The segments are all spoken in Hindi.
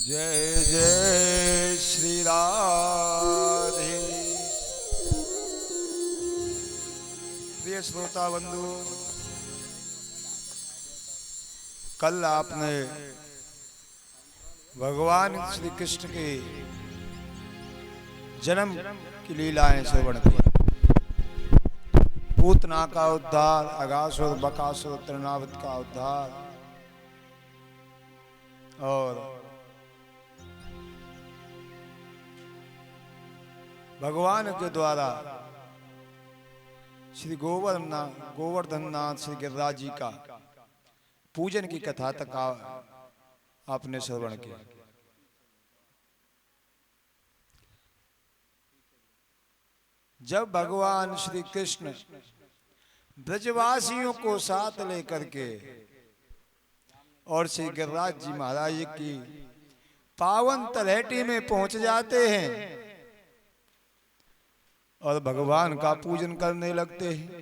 जय जय श्री राधे। प्रिय श्रोता बंधु, कल आपने भगवान श्री कृष्ण के जन्म की लीलाएं श्रवण की। पूतना का उद्धार, अगासुर बकासुर तृणावत का उद्धार, और भगवान के द्वारा श्री गोवर्धन नाथ श्री गिरिराज जी का पूजन की कथा तक आपने श्रवण किया। जब भगवान श्री कृष्ण ब्रजवासियों को साथ लेकर के और श्री गिरिराज जी महाराज की पावन तलहटी में पहुंच जाते हैं और भगवान का पूजन करने लगते हैं,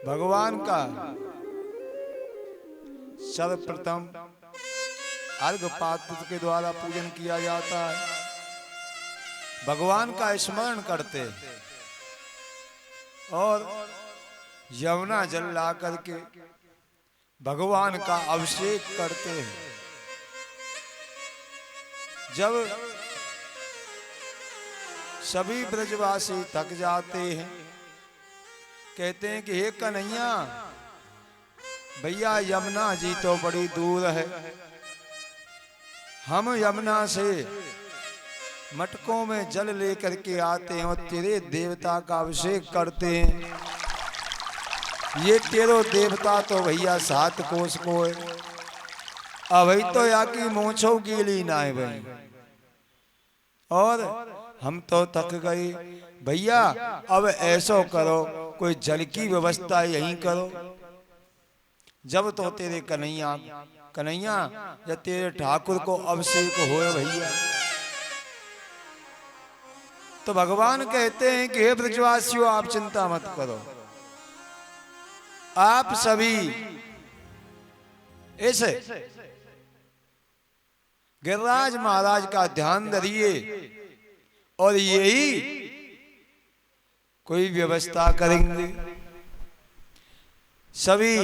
भगवान का सर्वप्रथम अर्घ पात्र के द्वारा पूजन किया जाता है। भगवान का स्मरण करते हैं और यमुना जल ला करके भगवान का अभिषेक करते हैं। जब सभी ब्रजवासी थक जाते हैं, कहते हैं कि हे कन्हैया, भैया यमुना जी तो बड़ी दूर है, हम यमुना से मटकों में जल लेकर के आते हैं और तेरे देवता का अभिषेक करते हैं। ये तेरो देवता तो भैया 7 कोस को है, अभी तो या की मोछों की लीना है भाई, और हम तो थक गए। भैया अब ऐसा करो, कोई जल की व्यवस्था यहीं करो। जब तो तेरे कन्हैया या तेरे ठाकुर को अभिषेक होए भैया। तो भगवान कहते हैं कि हे ब्रजवासियों, आप चिंता मत करो, आप सभी ऐसे गिरिराज महाराज का ध्यान धरिए और यही कोई व्यवस्था करेंगे। सभी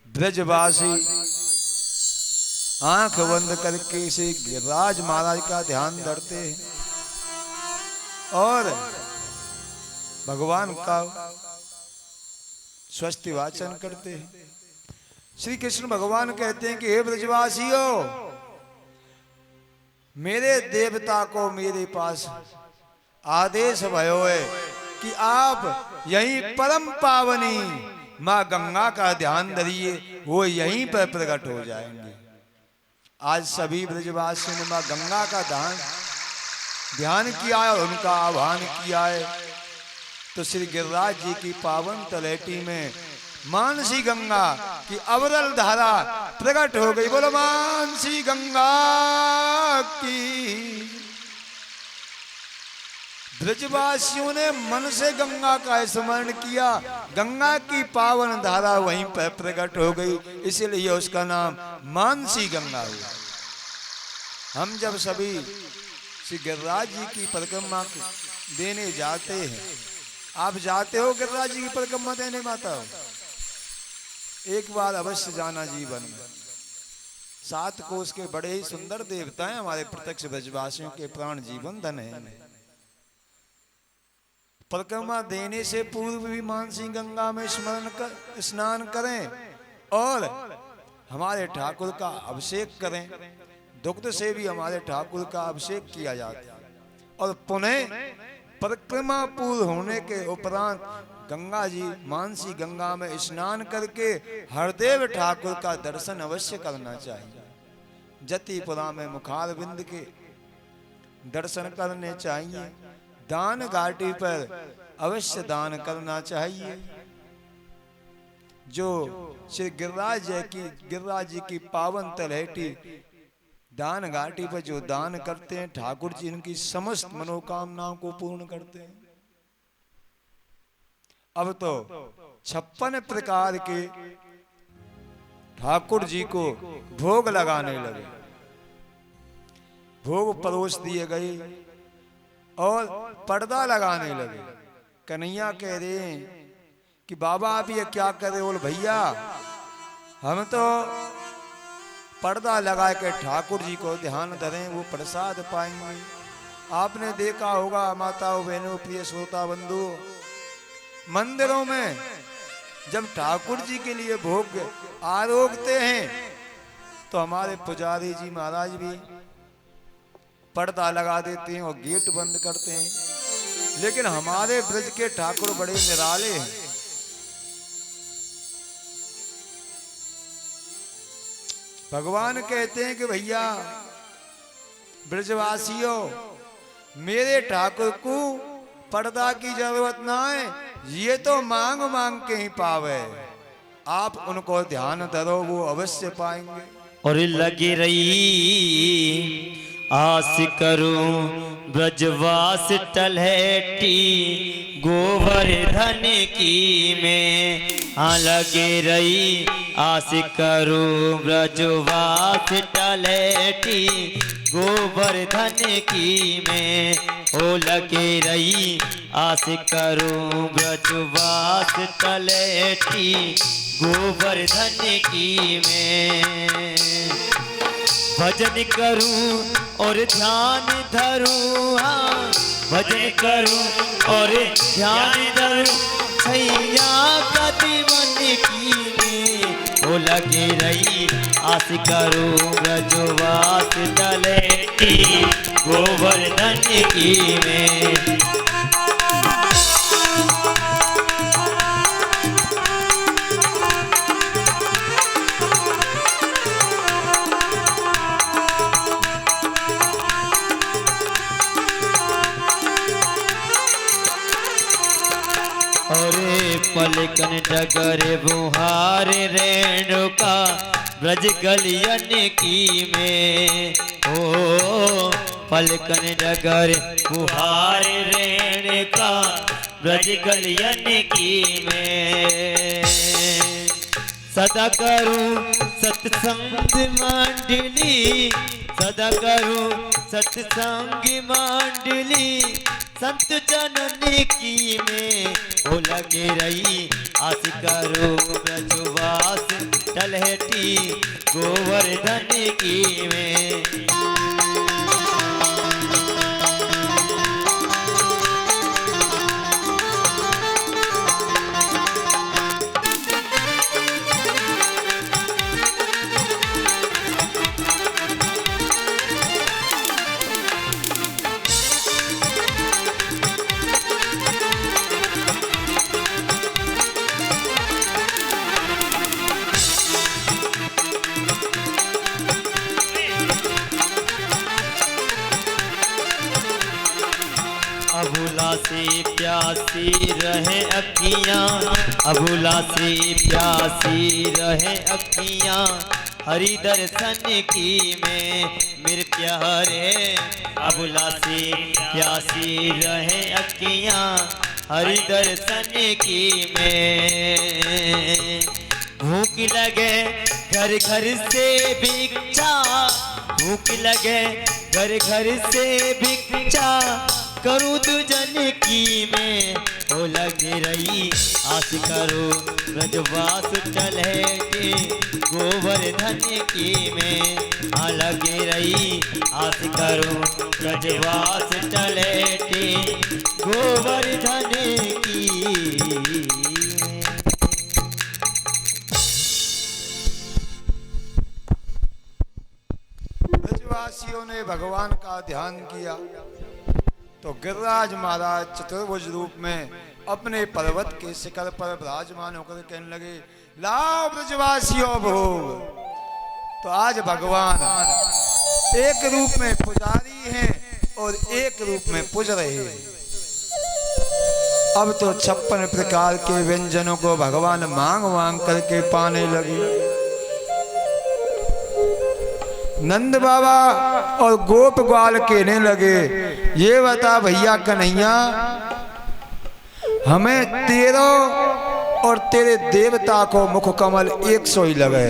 ब्रजवासी आंख बंद करके से गिरिराज महाराज का ध्यान धरते हैं और भगवान का स्वस्ति वाचन करते हैं। श्री कृष्ण भगवान कहते हैं कि हे ब्रजवासियों, मेरे देवता को मेरे पास आदेश भयो है कि आप यहीं परम पावनी माँ गंगा का ध्यान धरिए, वो यहीं पर प्रकट हो जाएंगे। आज सभी ब्रजवासियों ने माँ गंगा का ध्यान किया है और उनका आह्वान किया है। तो श्री गिरिराज जी की पावन तलहटी में मानसी गंगा की अविरल धारा प्रकट हो गई। बोलो मानसी गंगा की। ब्रजवासियों ने मन से गंगा का स्मरण किया, गंगा की पावन धारा वहीं पर प्रकट हो गई, इसीलिए उसका नाम मानसी गंगा हुआ। हम जब सभी श्री गिरिराज जी की परिक्रमा देने जाते हैं, आप जाते हो गिरिराज जी की परिक्रमा देने माता हो? एक बार अवश्य जाना जीवन में। 7 कोस के बड़े ही सुंदर देवता हैं हमारे प्रत्यक्ष ब्रजवासियों के प्राण जीवन धन है। परिक्रमा देने से पूर्व भी मानसी गंगा में स्नान करें और हमारे ठाकुर का अभिषेक करें। दुग्ध से भी हमारे ठाकुर का अभिषेक किया जाता है और पुनः परिक्रमा पूर्ण होने के उपरांत गंगा जी मानसी गंगा में स्नान करके हरदेव ठाकुर का दर्शन अवश्य करना चाहिए। जतिपुरा में मुखारविंद के दर्शन करने चाहिए। दान घाटी पर अवश्य दान करना चाहिए। जो श्री गिरिराज जी की पावन तलहटी दान घाटी पर जो दान करते हैं, ठाकुर जी इनकी समस्त मनोकामनाओं को पूर्ण करते हैं। अब तो 56 प्रकार के ठाकुर जी को भोग लगाने लगे। भोग परोस दिए गए और पर्दा लगाने लगे। कन्हैया कह रहे हैं कि बाबा आप ये क्या कर रहे हो? बोल भैया हम तो पर्दा लगा के ठाकुर जी को ध्यान धरें, वो प्रसाद पाएंगे। आपने देखा होगा माताओं बहनों प्रिय श्रोता बंधु, मंदिरों में जब ठाकुर जी के लिए भोग आरोगते हैं तो हमारे पुजारी जी महाराज भी पर्दा लगा देते हैं और गेट बंद करते हैं। लेकिन हमारे ब्रज के ठाकुर बड़े निराले हैं। भगवान कहते हैं कि भैया ब्रजवासियों, मेरे ठाकुर को पर्दा की जरूरत ना है, ये तो मांग मांग के ही पावे। आप उनको ध्यान धरो, वो अवश्य पाएंगे। और लगी रही आस करूं ब्रजवास टलहटी गोवर्धन की में। हाँ लगे रही आस करूं ब्रजवास टलहटी गोवर्धन की में। ओ लगे रही आस करूं ब्रजवास टलहटी गोवर्धन की में। भजन करूं और ध्यान धरूं, हाँ भजन करूं और ध्यान धरूं छैया प्रतिवन की में। ओ लगे रही आस करूं ब्रजवास टलहटी गोवर्धन की में। पलकन डगर बुहार रेणुका ब्रज गलियन की में। ओ पलकन डगर बुहार रेणुका ब्रज गलियन की में। सदा करूं सत्संग मंडली, सदा करूं सत्संग मंडली संत जननी की में। ओ लगे रही आस करो ब्रजवास टलहटी गोवर्धन की में। अबुला से प्यासी रहे अखियाँ, अबुला से प्यासी रहे अखियाँ हरि दर्शन की में। मेरे प्यारे अबुला से प्यासी रहे अखियाँ हरि दर्शन की में। भूख लगे घर घर से भिक्षा, भूख लगे घर घर से भिक्षा करूँ दुजन की में। ओ लगे रही आस करो ब्रजवास टलहटी गोवर्धन की में। हाँ लगे रही आस करो ब्रजवास टलहटी गोवर्धन की में। ब्रजवासियों ने भगवान का ध्यान किया तो गिरिराज महाराज चतुर्भुज रूप में अपने पर्वत के शिखर पर विराजमान होकर कहने लगे, लाओ ब्रजवासियों भोग। तो आज भगवान एक रूप में पुजारी हैं और एक रूप में पूज रहे हैं। अब तो 56 प्रकार के व्यंजनों को भगवान मांग मांग करके पाने लगे। नंद बाबा और गोप ग्वाल कहने लगे, ये बता भैया कन्हैया, हमें तेरो और तेरे देवता को मुख कमल 100 ही लगे।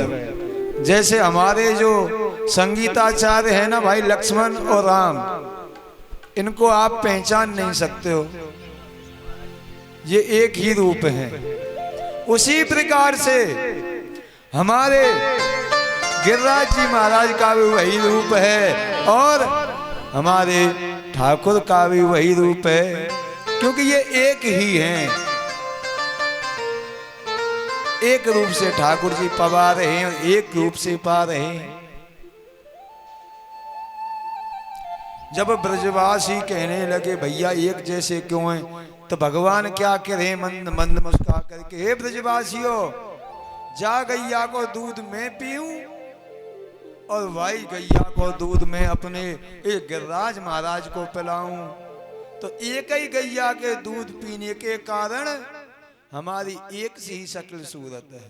जैसे हमारे जो संगीताचार्य है ना भाई, लक्ष्मण और राम, इनको आप पहचान नहीं सकते हो, ये एक ही रूप है। उसी प्रकार से हमारे गिरिराज जी महाराज का भी वही रूप है और हमारे ठाकुर का भी वही रूप है, क्योंकि ये एक ही हैं। एक रूप से ठाकुर जी पवा रहे हैं और एक रूप से पा रहे हैं। जब ब्रजवासी कहने लगे भैया एक जैसे क्यों हैं, तो भगवान क्या करें मंद मंद मुस्कुरा करके, हे ब्रजवासियों, जा गैया को दूध मैं पीऊं और भाई गैया को दूध मैं अपने एक गिरिराज महाराज को पिलाऊं। तो एक ही गैया के दूध पीने के कारण हमारी एक सी ही शक्ल सूरत है।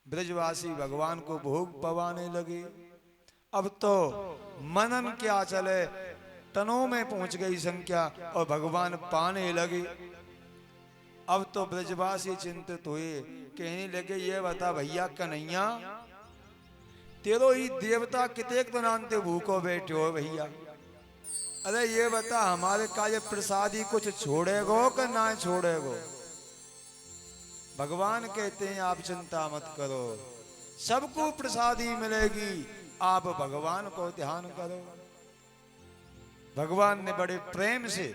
ब्रजवासी भगवान को भोग पवाने लगे। अब तो मनन क्या चले, तनों में पहुंच गई संख्या और भगवान पाने लगे। अब तो ब्रजवासी चिंतित हुए, कहने लगे ये बता भैया कन्हैया, तेरो ही देवता कितेक बनाते भूखो बैठे हो भैया, अरे ये बता हमारे का ये प्रसादी कुछ छोड़ेगो कि ना छोड़ेगो। भगवान कहते हैं आप चिंता मत करो, सबको प्रसादी मिलेगी, आप भगवान को ध्यान करो। भगवान ने बड़े प्रेम से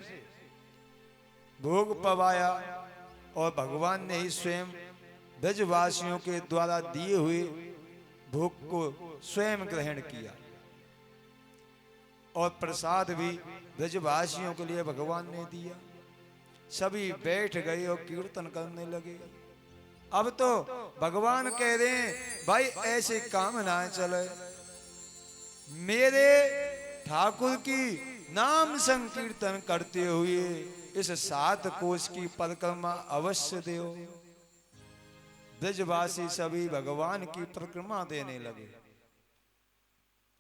भोग पवाया और भगवान ने ही स्वयं ब्रजवासियों के द्वारा दिए हुए भोग को स्वयं ग्रहण किया और प्रसाद भी ब्रजवासियों के लिए भगवान ने दिया। सभी बैठ गए और कीर्तन करने लगे। अब तो भगवान कह रहे हैं भाई ऐसे काम ना चले, मेरे ठाकुर की नाम संकीर्तन करते हुए इस 7 कोस की परिक्रमा अवश्य दो। ब्रजवासी सभी भगवान की परिक्रमा देने लगे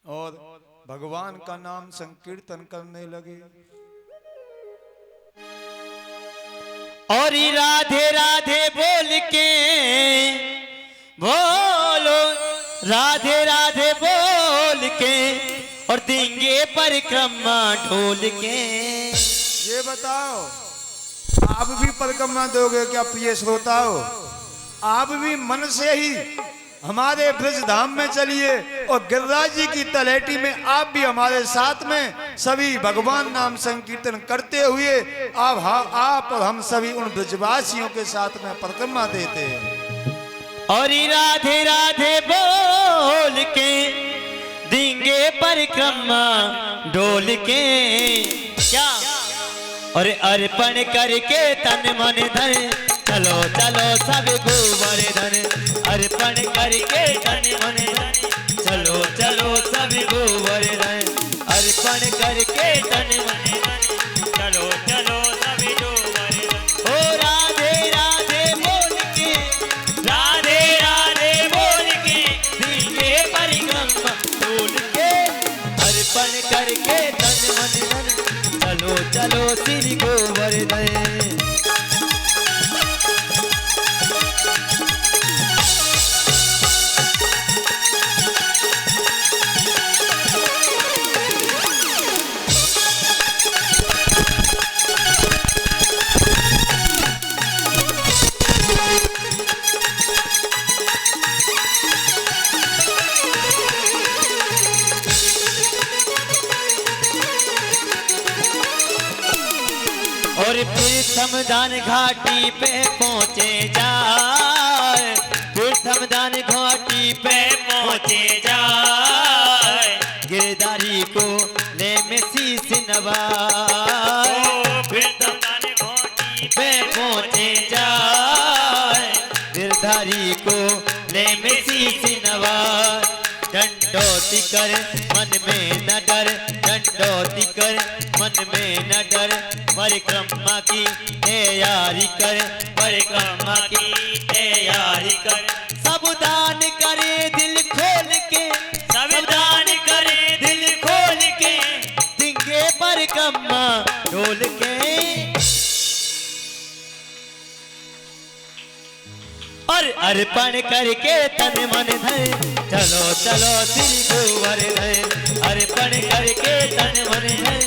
और भगवान का नाम संकीर्तन करने लगे। और राधे राधे बोल के बोलो, राधे राधे बोल के और देंगे परिक्रमा ढोल के। ये बताओ आप भी परिक्रमा दोगे क्या प्रिय श्रोताओ? आप भी मन से ही हमारे ब्रज धाम में चलिए और गिरिराज जी की तलहटी में आप भी हमारे साथ में सभी भगवान नाम संकीर्तन करते हुए आप और हम सभी उन ब्रजवासियों के साथ में परिक्रमा देते हैं। और राधे राधे बोल के देंगे परिक्रमा डोल के। क्या और अर्पण करके तन मन धन, चलो चलो सब गोवर्धन, अर्पण करके तन मन धन, चलो चलो सब गोवर्धन, अर्पण करके तन मन धन, चलो चलो सब गोवर्धन। ओ राधे राधे बोल के, राधे राधे बोल के देंगे परिक्रमा डोल के, अर्पण करके तन मन धन, चलो चलो श्री गोवर्धन। और प्रथम दान घाटी पे पहुँचे जाए, प्रथम दान घाटी पे पहुँचे जाए, गिरधारी को ले में शीश नवाए। प्रथम दान घाटी पे पहुँचे जाए, गिरधारी को ले में शीश नवाए। दंडोती कर मन में न डर, दंडोती कर मन में न डर, परिक्रमा की तैयारी कर, परिक्रमा की तैयारी कर। सब दान करे दिल खोल के, सब दान करे दिल खोल के, देंगे परिक्रमा डोल के। और अर्पण करके तन मन धन चलो चलो श्री गोवर्धन अर्पण करके तन मन धन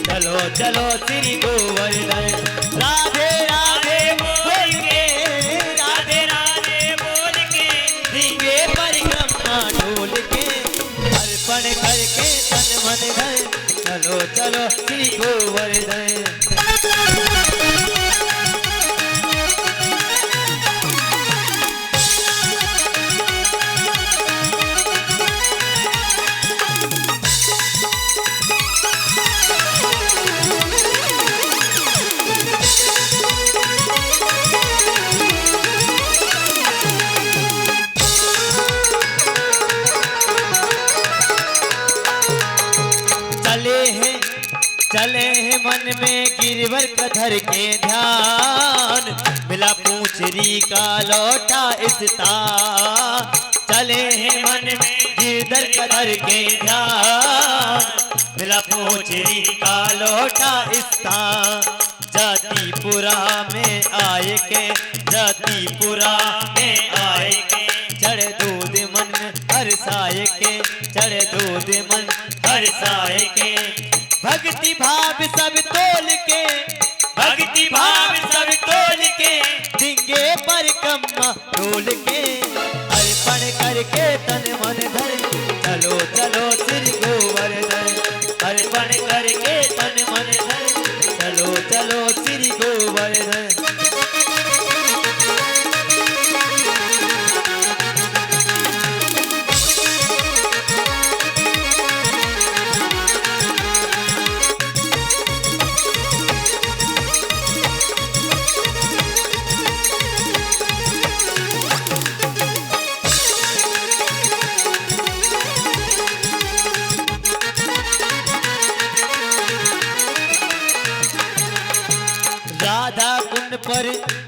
चलो चलो श्री गोवर्धन राधे राधे बोल के राधे राधे बोल के दिव्य परिक्रमा ढोल के अर्पण करके तन मन धन चलो चलो श्री गोवर्धन चले हैं मन में गिरवर कधर के ध्यान मिला पूंछरी का लौटा स्थान चले हैं मन में गिरधर कधर के ध्यान मिला पूंछरी का लौटा स्थान जातिपुरा में आए के जातिपुरा में आए के चढ़ दूध मन हर्षाए के चढ़ दूध मन हर्षाए के भक्ति भाव सब तोल के भक्ति भाव सब तोल के दिंगे परिक्रमा डोल के अर्पण करके तन मन धन चलो चलो श्री गोवर्धन अर्पण करके तन मन धन चलो चलो श्री गोवर्धन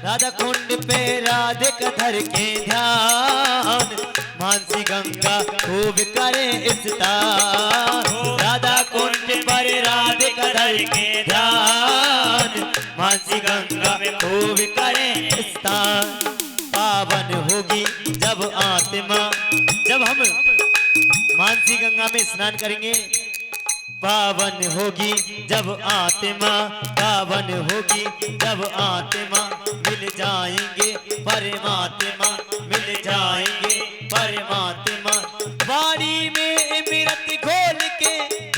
राधा कुंड पे राधे कधर के ध्यान मानसी गंगा खूब करे स्नान राधा कुंड पर राधे कधर के ध्यान मानसी गंगा में खूब करे स्नान पावन होगी जब आत्मा जब हम मानसी गंगा में स्नान करेंगे पावन होगी जब आत्मा पावन होगी जब आत्मा मिल जाएंगे परमात्मा मिल जाएंगे परमात्मा वाणी में अमृत घोल के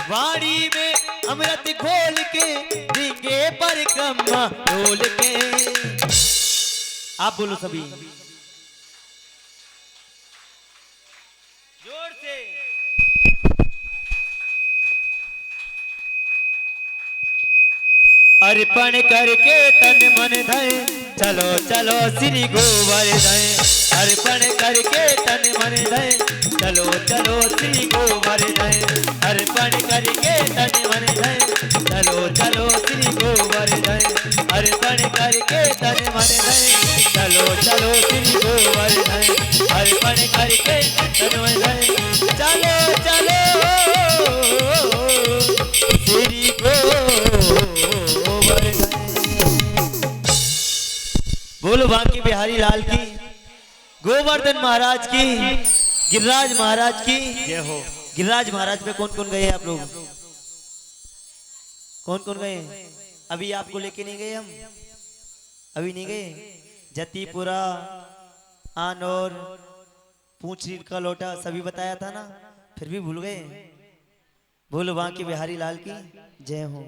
वाणी में अमृत घोल के देंगे परिक्रमा ढोल के आप बोलो सभी जोर से अर्पण करके तन मन धन चलो चलो श्री गोवर्धन अर्पण करके तन मन धन चलो चलो श्री गोवर्धन अर्पण करके तन मन धन चलो चलो श्री गोवर्धन अर्पण करके तन मन धन चलो चलो श्री गोवर्धन अर्पण करके तन मन धन चलो चलो श्री बोलो बांके बिहारी लाल की गोवर्धन महाराज की गिरिराज महाराज की जय हो। गिरिराज महाराज पे कौन कौन गए आप लोग कौन कौन गए अभी आपको लेके नहीं गए हम अभी नहीं गए जतीपुरा आनौर पूंछरी का लोटा सभी बताया था ना फिर भी भूल गए बोलो बांके बिहारी लाल की जय हो।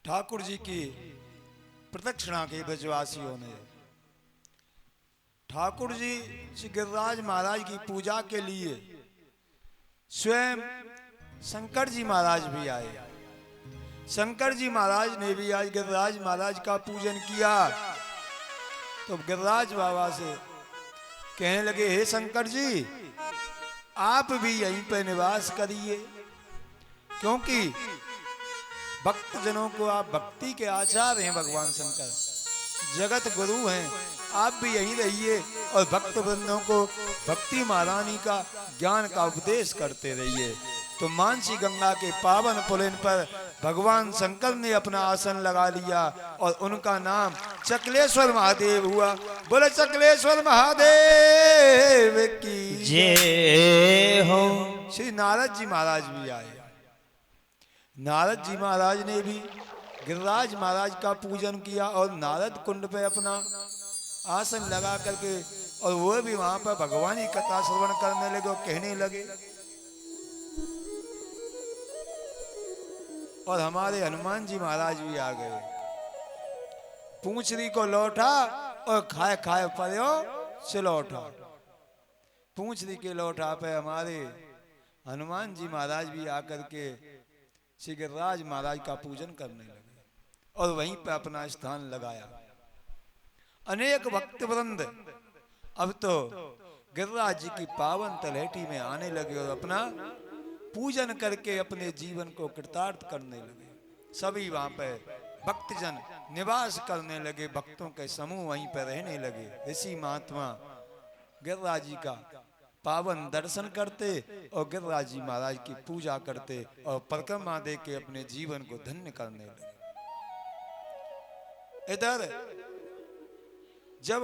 ठाकुर जी की प्रदक्षिणा के ब्रजवासियों ने ठाकुर जी श्री गिरिराज महाराज की पूजा के लिए स्वयं शंकर जी महाराज भी आए। शंकर जी महाराज ने भी आज गिरिराज महाराज का पूजन किया तो गिरिराज बाबा से कहने लगे हे शंकर जी आप भी यहीं पे निवास करिए क्योंकि भक्तजनों को आप भक्ति के आचार्य हैं। भगवान शंकर जगत गुरु हैं, आप भी यहीं रहिए और भक्त वृंदों को भक्ति महारानी का ज्ञान का उपदेश करते रहिए। तो मानसी गंगा के पावन पुलिन पर भगवान शंकर ने अपना आसन लगा लिया और उनका नाम चकलेश्वर महादेव हुआ। बोले चकलेश्वर महादेव की जय हो। श्री नारद जी महाराज भी आए। नारद जी महाराज ने भी गिरिराज महाराज का पूजन किया और नारद कुंड पे अपना आसन लगा करके, और वो भी वहां पर भगवान की कथा श्रवण करने लगे और कहने लगे। और हमारे हनुमान जी महाराज भी आ गए। पूंछरी को लौटा और खाए खाए पड़ो से लौटा। पूंछरी के लौटा पे हमारे हनुमान जी महाराज भी आकर के श्री गिरिराज महाराज का पूजन करने लगे और वहीं पे अपना स्थान लगाया। अनेक भक्त वृंद अब तो गिरिराज जी की पावन तलहटी में आने लगे और अपना पूजन करके अपने जीवन को कृतार्थ करने लगे। सभी वहां पे भक्तजन निवास करने लगे, भक्तों के समूह वहीं पर रहने लगे। ऋषि महात्मा गिरिराज जी का पावन दर्शन करते और गिरिराज जी महाराज की पूजा करते और परिक्रमा दे के अपने जीवन को धन्य करने लगे। इधर जब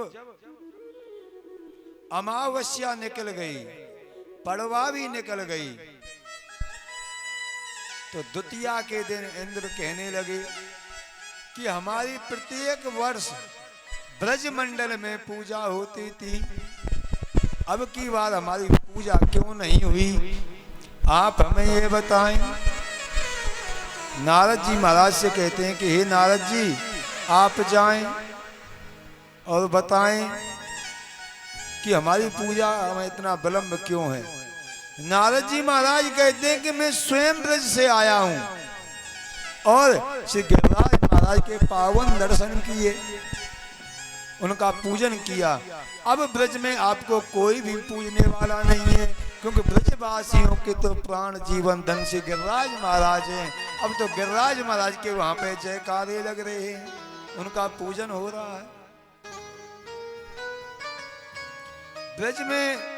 अमावस्या निकल गई, पड़वा भी निकल गई, तो द्वितीया के दिन इंद्र कहने लगे कि हमारी प्रत्येक वर्ष ब्रजमंडल में पूजा होती थी, अब की बार हमारी पूजा क्यों नहीं हुई, आप हमें ये बताएं। नारद जी महाराज से कहते हैं कि हे नारद जी, आप जाएं और बताएं कि हमारी पूजा में इतना विलंब क्यों है। नारद जी महाराज कहते हैं कि मैं स्वयं ब्रज से आया हूं और श्री गिरिराज महाराज के पावन दर्शन किए, उनका पूजन किया। अब ब्रज में आपको कोई भी पूजने वाला नहीं है, क्योंकि ब्रजवासियों के तो प्राण जीवन धन से गिरिराज महाराज हैं। अब तो गिरिराज महाराज के वहां पे जयकारे लग रहे हैं, उनका पूजन हो रहा है। ब्रज में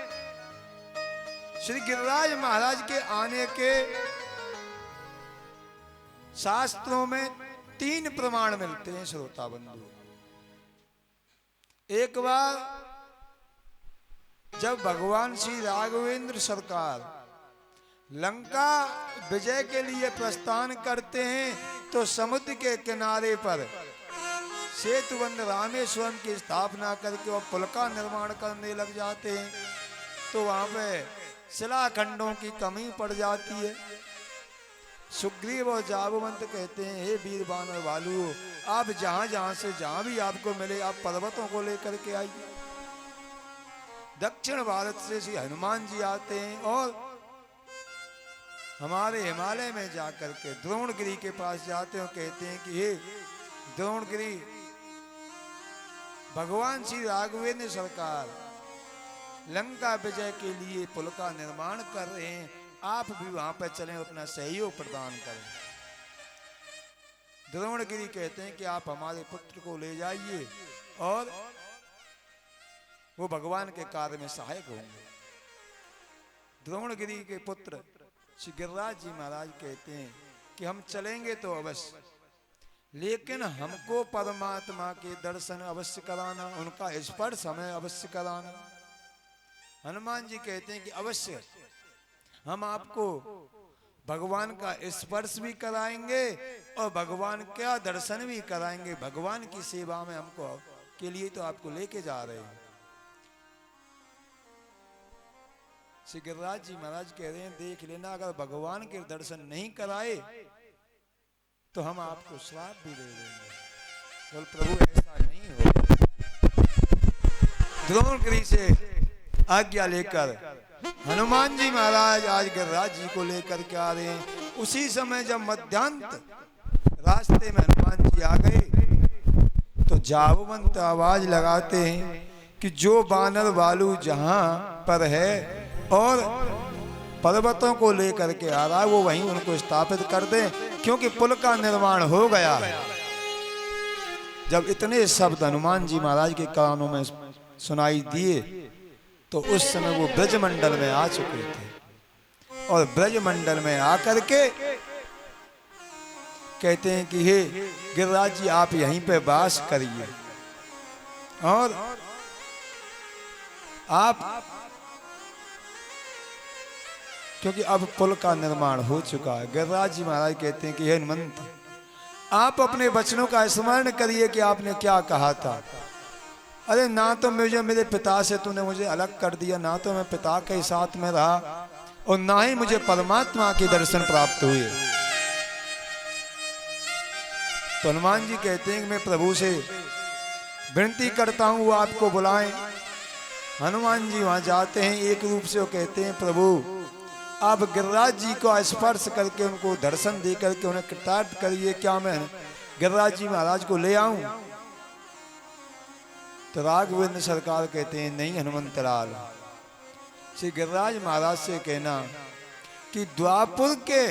श्री गिरिराज महाराज के आने के शास्त्रों में 3 प्रमाण मिलते हैं श्रोता बंधु। एक बार जब भगवान श्री राघवेंद्र सरकार लंका विजय के लिए प्रस्थान करते हैं तो समुद्र के किनारे पर सेतुबंध रामेश्वरम की स्थापना करके और पुल का निर्माण करने लग जाते हैं। तो वहां पे शिलाखंडों की कमी पड़ जाती है। सुग्रीव और जाबवंत कहते हैं, हे वीर बानर भालू, आप जहां से जहां भी आपको मिले आप पर्वतों को लेकर के आइए। दक्षिण भारत से श्री हनुमान जी आते हैं और हमारे हिमालय में जाकर के द्रोणगिरी के पास जाते हैं और कहते हैं कि हे द्रोणगिरी, भगवान श्री राघवेंद्र सरकार लंका विजय के लिए पुल का निर्माण कर रहे हैं, आप भी वहां पर चलें, अपना सहयोग प्रदान करें। द्रोणगिरी कहते हैं कि आप हमारे पुत्र को ले जाइए और वो भगवान के कार्य में सहायक होंगे। द्रोणगिरी के पुत्र श्री गिरिराज जी महाराज कहते हैं कि हम चलेंगे तो अवश्य, लेकिन हमको परमात्मा के दर्शन अवश्य कराना, उनका स्पर्श हमें अवश्य कराना। हनुमान जी कहते हैं कि अवश्य हम आपको भगवान का स्पर्श भी कराएंगे और भगवान का दर्शन भी कराएंगे। भगवान की सेवा में हमको के लिए तो आपको लेके जा रहे हैं। श्री गिरिराज जी महाराज कह रहे हैं, देख लेना, अगर भगवान के दर्शन नहीं कराए तो हम आपको श्राप भी दे देंगे। बोल प्रभु ऐसा नहीं हो। द्रोणगिरी से आज्ञा लेकर हनुमान जी महाराज आज गिरिराज जी को लेकर के आ रहे हैं। उसी समय जब मध्यांत रास्ते में हनुमान जी आ गए तो जाबवंत आवाज लगाते हैं कि जो बानर भालू जहां पर है और पर्वतों को लेकर के आ रहा है वो वहीं उनको स्थापित कर दें, क्योंकि पुल का निर्माण हो गया है। जब इतने शब्द हनुमान जी महाराज के कानों में सुनाई दिए तो उस समय वो ब्रजमंडल में आ चुके थे और ब्रजमंडल में आकर के कहते हैं कि हे गिरिराज जी आप यहीं पे वास करिए और आप, क्योंकि अब पुल का निर्माण हो चुका है। गिरिराज जी महाराज कहते हैं कि हे हनुमंत आप अपने वचनों का स्मरण करिए कि आपने क्या कहा था। अरे ना तो मुझे मेरे पिता से तूने मुझे अलग कर दिया, ना तो मैं पिता के साथ में रहा और ना ही मुझे परमात्मा के दर्शन प्राप्त हुए। तो हनुमान जी कहते हैं कि मैं प्रभु से विनती करता हूं वो आपको बुलाएं। हनुमान जी वहां जाते हैं, एक रूप से वो कहते हैं प्रभु आप गिरिराज जी को स्पर्श करके उनको दर्शन दे करके उन्हें कृतार्थ करिए, क्या मैं गिरिराज जी महाराज को ले आऊं? तो राघवेंद्र सरकार कहते हैं नहीं हनुमंत लाल, श्री गिरिराज महाराज से कहना कि द्वापुर के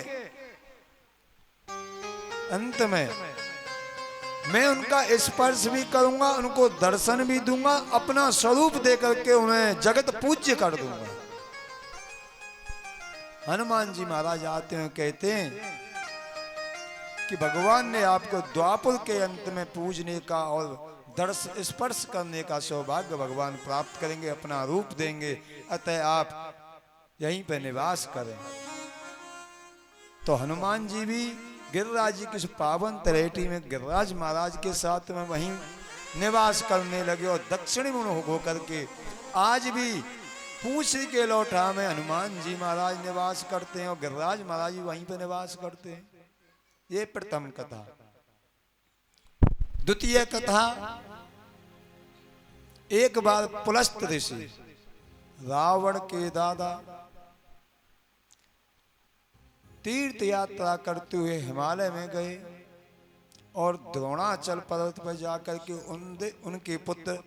अंत में मैं उनका स्पर्श भी करूंगा, उनको दर्शन भी दूंगा, अपना स्वरूप दे करके उन्हें जगत पूज्य कर दूंगा। हनुमान जी महाराज आते हैं कहते हैं कि भगवान ने आपको द्वापर के अंत में पूजने का और दर्श स्पर्श करने का सौभाग्य भगवान प्राप्त करेंगे, अपना रूप देंगे, अतः आप यहीं पे निवास करें। तो हनुमान जी भी गिरिराज जी की पावन तलेटी में गिरिराज महाराज के साथ में वहीं निवास करने लगे और दक्षिणी मुख होकर के आज भी पूछ के लौटा में हनुमान जी महाराज निवास करते हैं और गिरिराज महाराज जी वहीं पे निवास करते हैं। ये प्रथम कथा। द्वितीय कथा, एक बार पुलस्त ऋषि रावण के दादा तीर्थ यात्रा करते हुए हिमालय में गए और द्रोणाचल पर्वत पर जाकर के उनके पुत्र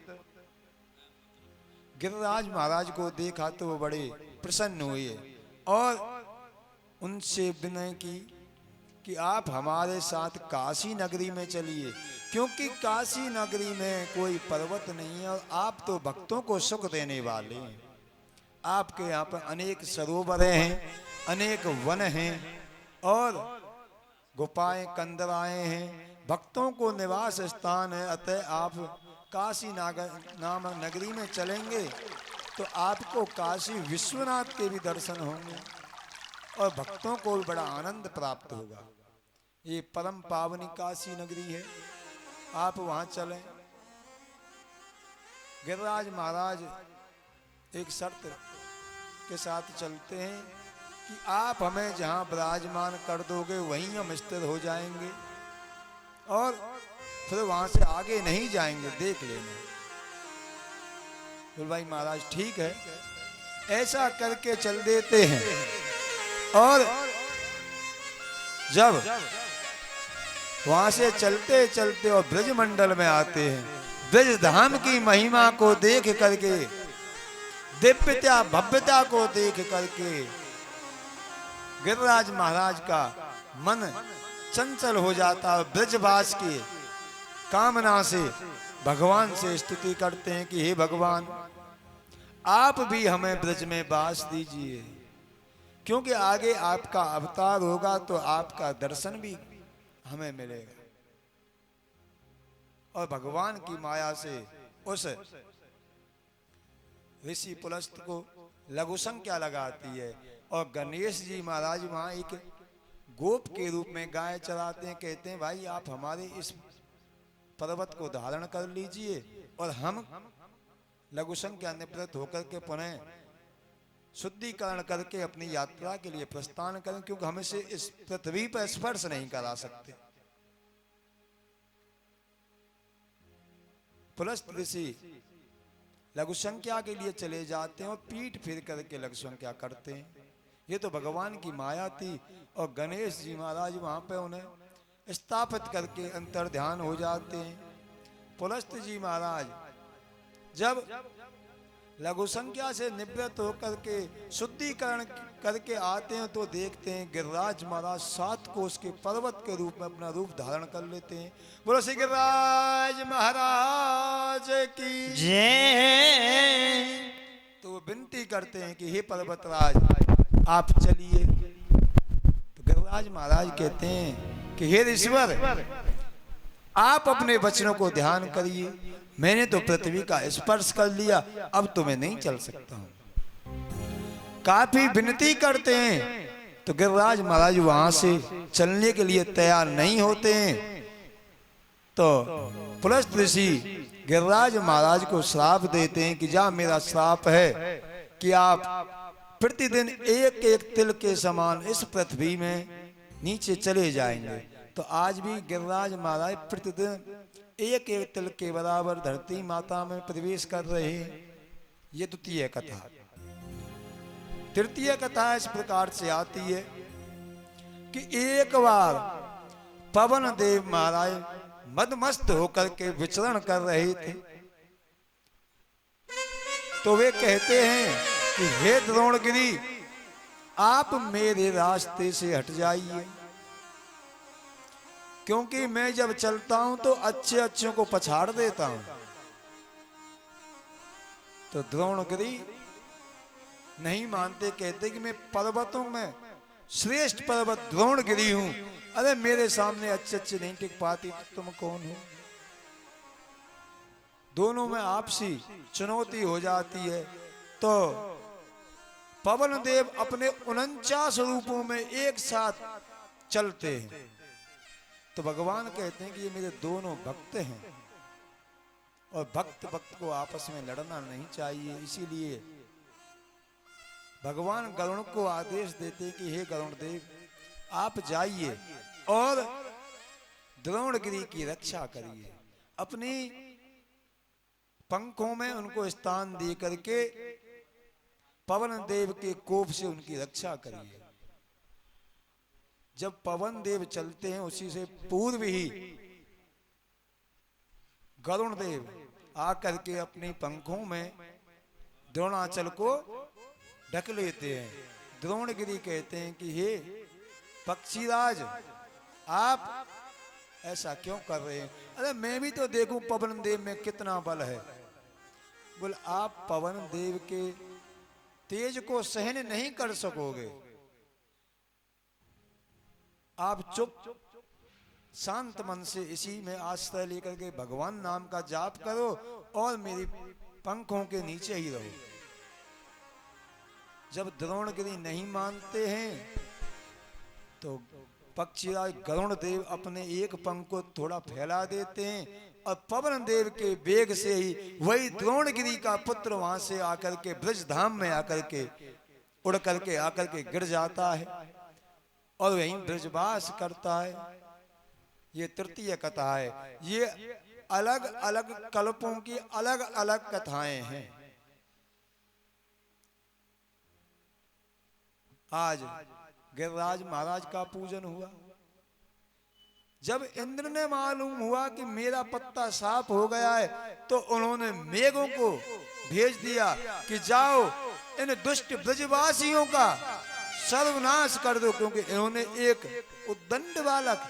गिरिराज महाराज को देखा तो वो बड़े प्रसन्न हुए और उनसे विनय की कि आप हमारे साथ काशी नगरी में चलिए, क्योंकि काशी नगरी में कोई पर्वत नहीं है और आप तो भक्तों को सुख देने वाले हैं। आपके यहाँ पर अनेक सरोवरें हैं, अनेक वन हैं और गुफाएं कंदराएं हैं, भक्तों को निवास स्थान है। अतः आप काशी नाम नगरी में चलेंगे तो आपको काशी विश्वनाथ के भी दर्शन होंगे और भक्तों को भी बड़ा आनंद प्राप्त होगा। ये परम पावनी काशी नगरी है, आप वहां चलें। गिरिराज महाराज एक शर्त के साथ चलते हैं कि आप हमें जहां विराजमान कर दोगे वहीं हम स्थिर हो जाएंगे और फिर वहां से आगे नहीं जाएंगे, देख लेना। बोल भाई महाराज ठीक है, ऐसा करके चल देते हैं। और जब वहां से चलते चलते और ब्रज मंडल में आते हैं, ब्रज धाम की महिमा को देख करके, दिव्यता भव्यता को देख करके गिरिराज महाराज का मन चंचल हो जाता है। ब्रजवास की कामना से भगवान से स्तुति करते हैं कि हे भगवान आप भी हमें ब्रज में वास दीजिए, क्योंकि आगे आपका अवतार होगा तो आपका दर्शन भी हमें मिलेगा। और भगवान की माया से उस ऋषि पुलस्त को लघु संख्या लगाती है और गणेश जी महाराज वहां एक गोप के रूप में गाय चराते हैं। कहते हैं भाई आप हमारे इस पर्वत को धारण कर लीजिए और हम लघु संख्या निवृत्त होकर के पुनः शुद्धिकरण करके अपनी यात्रा के लिए प्रस्थान करें, क्योंकि हम इसे इस पृथ्वी पर स्पर्श नहीं करा सकते। पुलस्त ऋषि लघु संख्या के लिए चले जाते हैं और पीठ फिर करके लघु संख्या करते हैं। ये तो भगवान की माया थी और गणेश जी महाराज वहां पे उन्हें स्थापित करके अंतर ध्यान हो जाते हैं। पुलस्त जी महाराज जब लघु संख्या से निवृत्त होकर के शुद्धिकरण करके आते हैं तो देखते हैं गिरिराज महाराज 7 कोस के पर्वत के रूप में अपना रूप धारण कर लेते हैं। बोलो श्री गिरिराज महाराज की जय। तो वो विनती करते हैं कि हे पर्वतराज आप चलिए। तो गिरिराज महाराज कहते हैं कि हे ईश्वर, आप अपने वचनों को ध्यान करिए। मैंने तो पृथ्वी का स्पर्श कर लिया, अब तो मैं नहीं चल सकता हूं। काफी विनती करते हैं तो गिरिराज महाराज वहां से चलने के लिए तैयार नहीं होते हैं। तो पुलस्त ऋषि गिरिराज महाराज को श्राप देते हैं कि जा, मेरा श्राप है कि आप प्रतिदिन एक एक तिल के समान इस पृथ्वी में नीचे चले जाएंगे। तो आज भी गिरिराज महाराज प्रतिदिन एक एक तिल के बराबर धरती माता में प्रवेश कर रहे हैं। ये द्वितीय कथा। तृतीय कथा इस प्रकार से आती है कि एक बार पवन देव महाराज मदमस्त होकर के विचरण कर रहे थे। तो वे कहते हैं कि हे द्रोणगिरि, आप मेरे रास्ते से हट जाइए, क्योंकि मैं जब चलता हूं तो अच्छे अच्छों को पछाड़ देता हूं। तो द्रोणगिरि नहीं मानते, कहते कि मैं पर्वतों में श्रेष्ठ पर्वत द्रोणगिरि हूं। अरे मेरे सामने अच्छे अच्छे नहीं टिक पाती तो तुम कौन हो? दोनों में आपसी चुनौती हो जाती है। तो पवन देव अपने 49 रूपों में एक साथ चलते हैं। तो भगवान कहते हैं कि ये मेरे दोनों भक्त हैं और भक्त भक्त को आपस में लड़ना नहीं चाहिए। इसीलिए भगवान गरुण को आदेश देते हैं कि हे गरुण देव, आप जाइए और द्रोणगिरि की रक्षा करिए। अपनी पंखों में उनको स्थान दे करके पवन देव के कोप से उनकी रक्षा करिए। जब पवन देव चलते हैं उसी से पूर्व ही गरुण देव आकर के अपनी पंखों में द्रोणाचल को ढक लेते हैं। द्रोणगिरि कहते हैं कि हे पक्षीराज, आप ऐसा क्यों कर रहे हैं? अरे मैं भी तो देखूं पवन देव में कितना बल है। बोल, आप पवन देव के तेज को सहन नहीं कर सकोगे। आप चुप शांत मन से इसी में आश्रय लेकर के भगवान नाम का जाप करो और मेरी पंखों के नीचे ही रहो। जब द्रोणगिरि नहीं मानते हैं तो पक्षीराज गरुण देव अपने एक पंख को थोड़ा फैला देते हैं और पवन देव के वेग से ही वही द्रोणगिरि का पुत्र वहां से आकर के ब्रज धाम में आकर के उड़ करके आकर के गिर जाता है और वहीं ब्रजवास करता है। ये तृतीय कथा है। ये अलग अलग कल्पों की अलग अलग कथाएं हैं। आज गिरिराज महाराज का पूजन हुआ। जब इंद्र ने मालूम हुआ कि मेरा पत्ता साफ हो गया है तो उन्होंने मेघों को भेज दिया कि जाओ इन दुष्ट ब्रजवासियों का सर्वनाश कर दो, क्योंकि इन्होंने एक उद्दंड बालक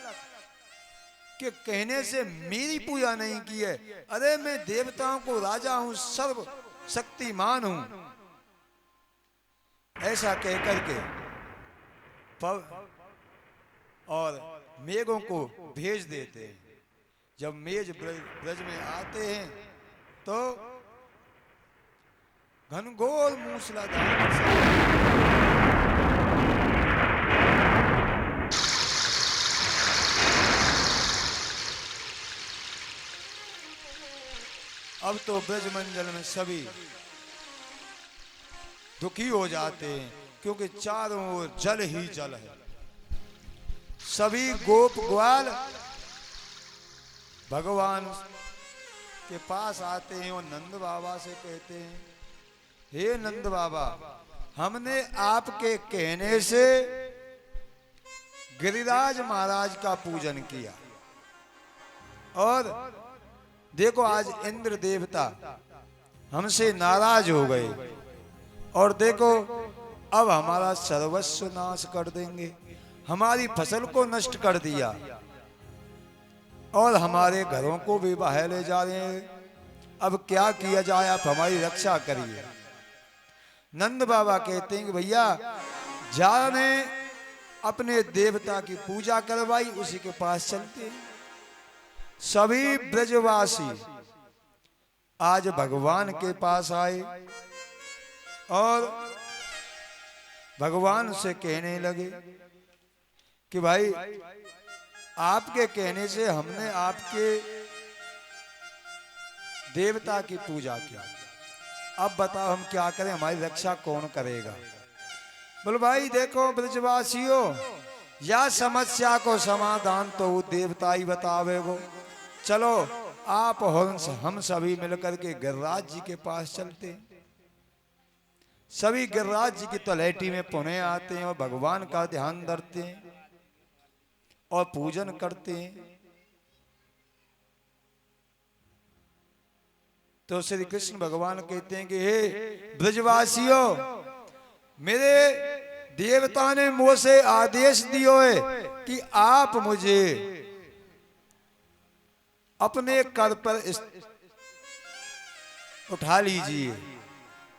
के कहने से मेरी पूजा नहीं की है। अरे मैं देवताओं को राजा हूं, सर्व शक्तिमान हूं, ऐसा कहकर के और मेघों को भेज देते हैं। जब मेघ ब्रज में आते हैं तो घनघोर मूसलाधार अब तो ब्रज मंडल में सभी दुखी हो जाते हैं, क्योंकि चारों ओर जल ही जल है। सभी गोप ग्वाल भगवान के पास आते हैं और नंद बाबा से कहते हैं, हे नंद बाबा, हमने आपके कहने से गिरिराज महाराज का पूजन किया और देखो आज इंद्र देवता हमसे नाराज हो गए और देखो अब हमारा सर्वस्व नाश कर देंगे, हमारी फसल को नष्ट कर दिया और हमारे घरों को भी बाहर ले जा रहे हैं। अब क्या किया जाए, आप हमारी रक्षा करिए। नंद बाबा कहते हैं कि भैया, जाने अपने देवता की पूजा करवाई, उसी के पास चलते हैं। सभी ब्रजवासी आज भगवान के पास आए और भगवान से कहने लगे कि भाई आपके कहने से हमने आपके देवता की पूजा की, अब बताओ हम क्या करें, हमारी रक्षा कौन करेगा। बोलो भाई देखो ब्रजवासियों, या समस्या को समाधान तो वो देवता ही बतावेगो। चलो आप और हम सभी मिलकर के गिरिराज जी के पास चलते हैं। सभी गिरिराज जी की तलहटी में पुनः आते हैं और भगवान का ध्यान धरते हैं और पूजन करते हैं। तो श्री कृष्ण भगवान कहते हैं कि हे ब्रजवासियों, मेरे देवता ने मुझसे आदेश दियो है कि आप मुझे अपने कर पर उठा लीजिए,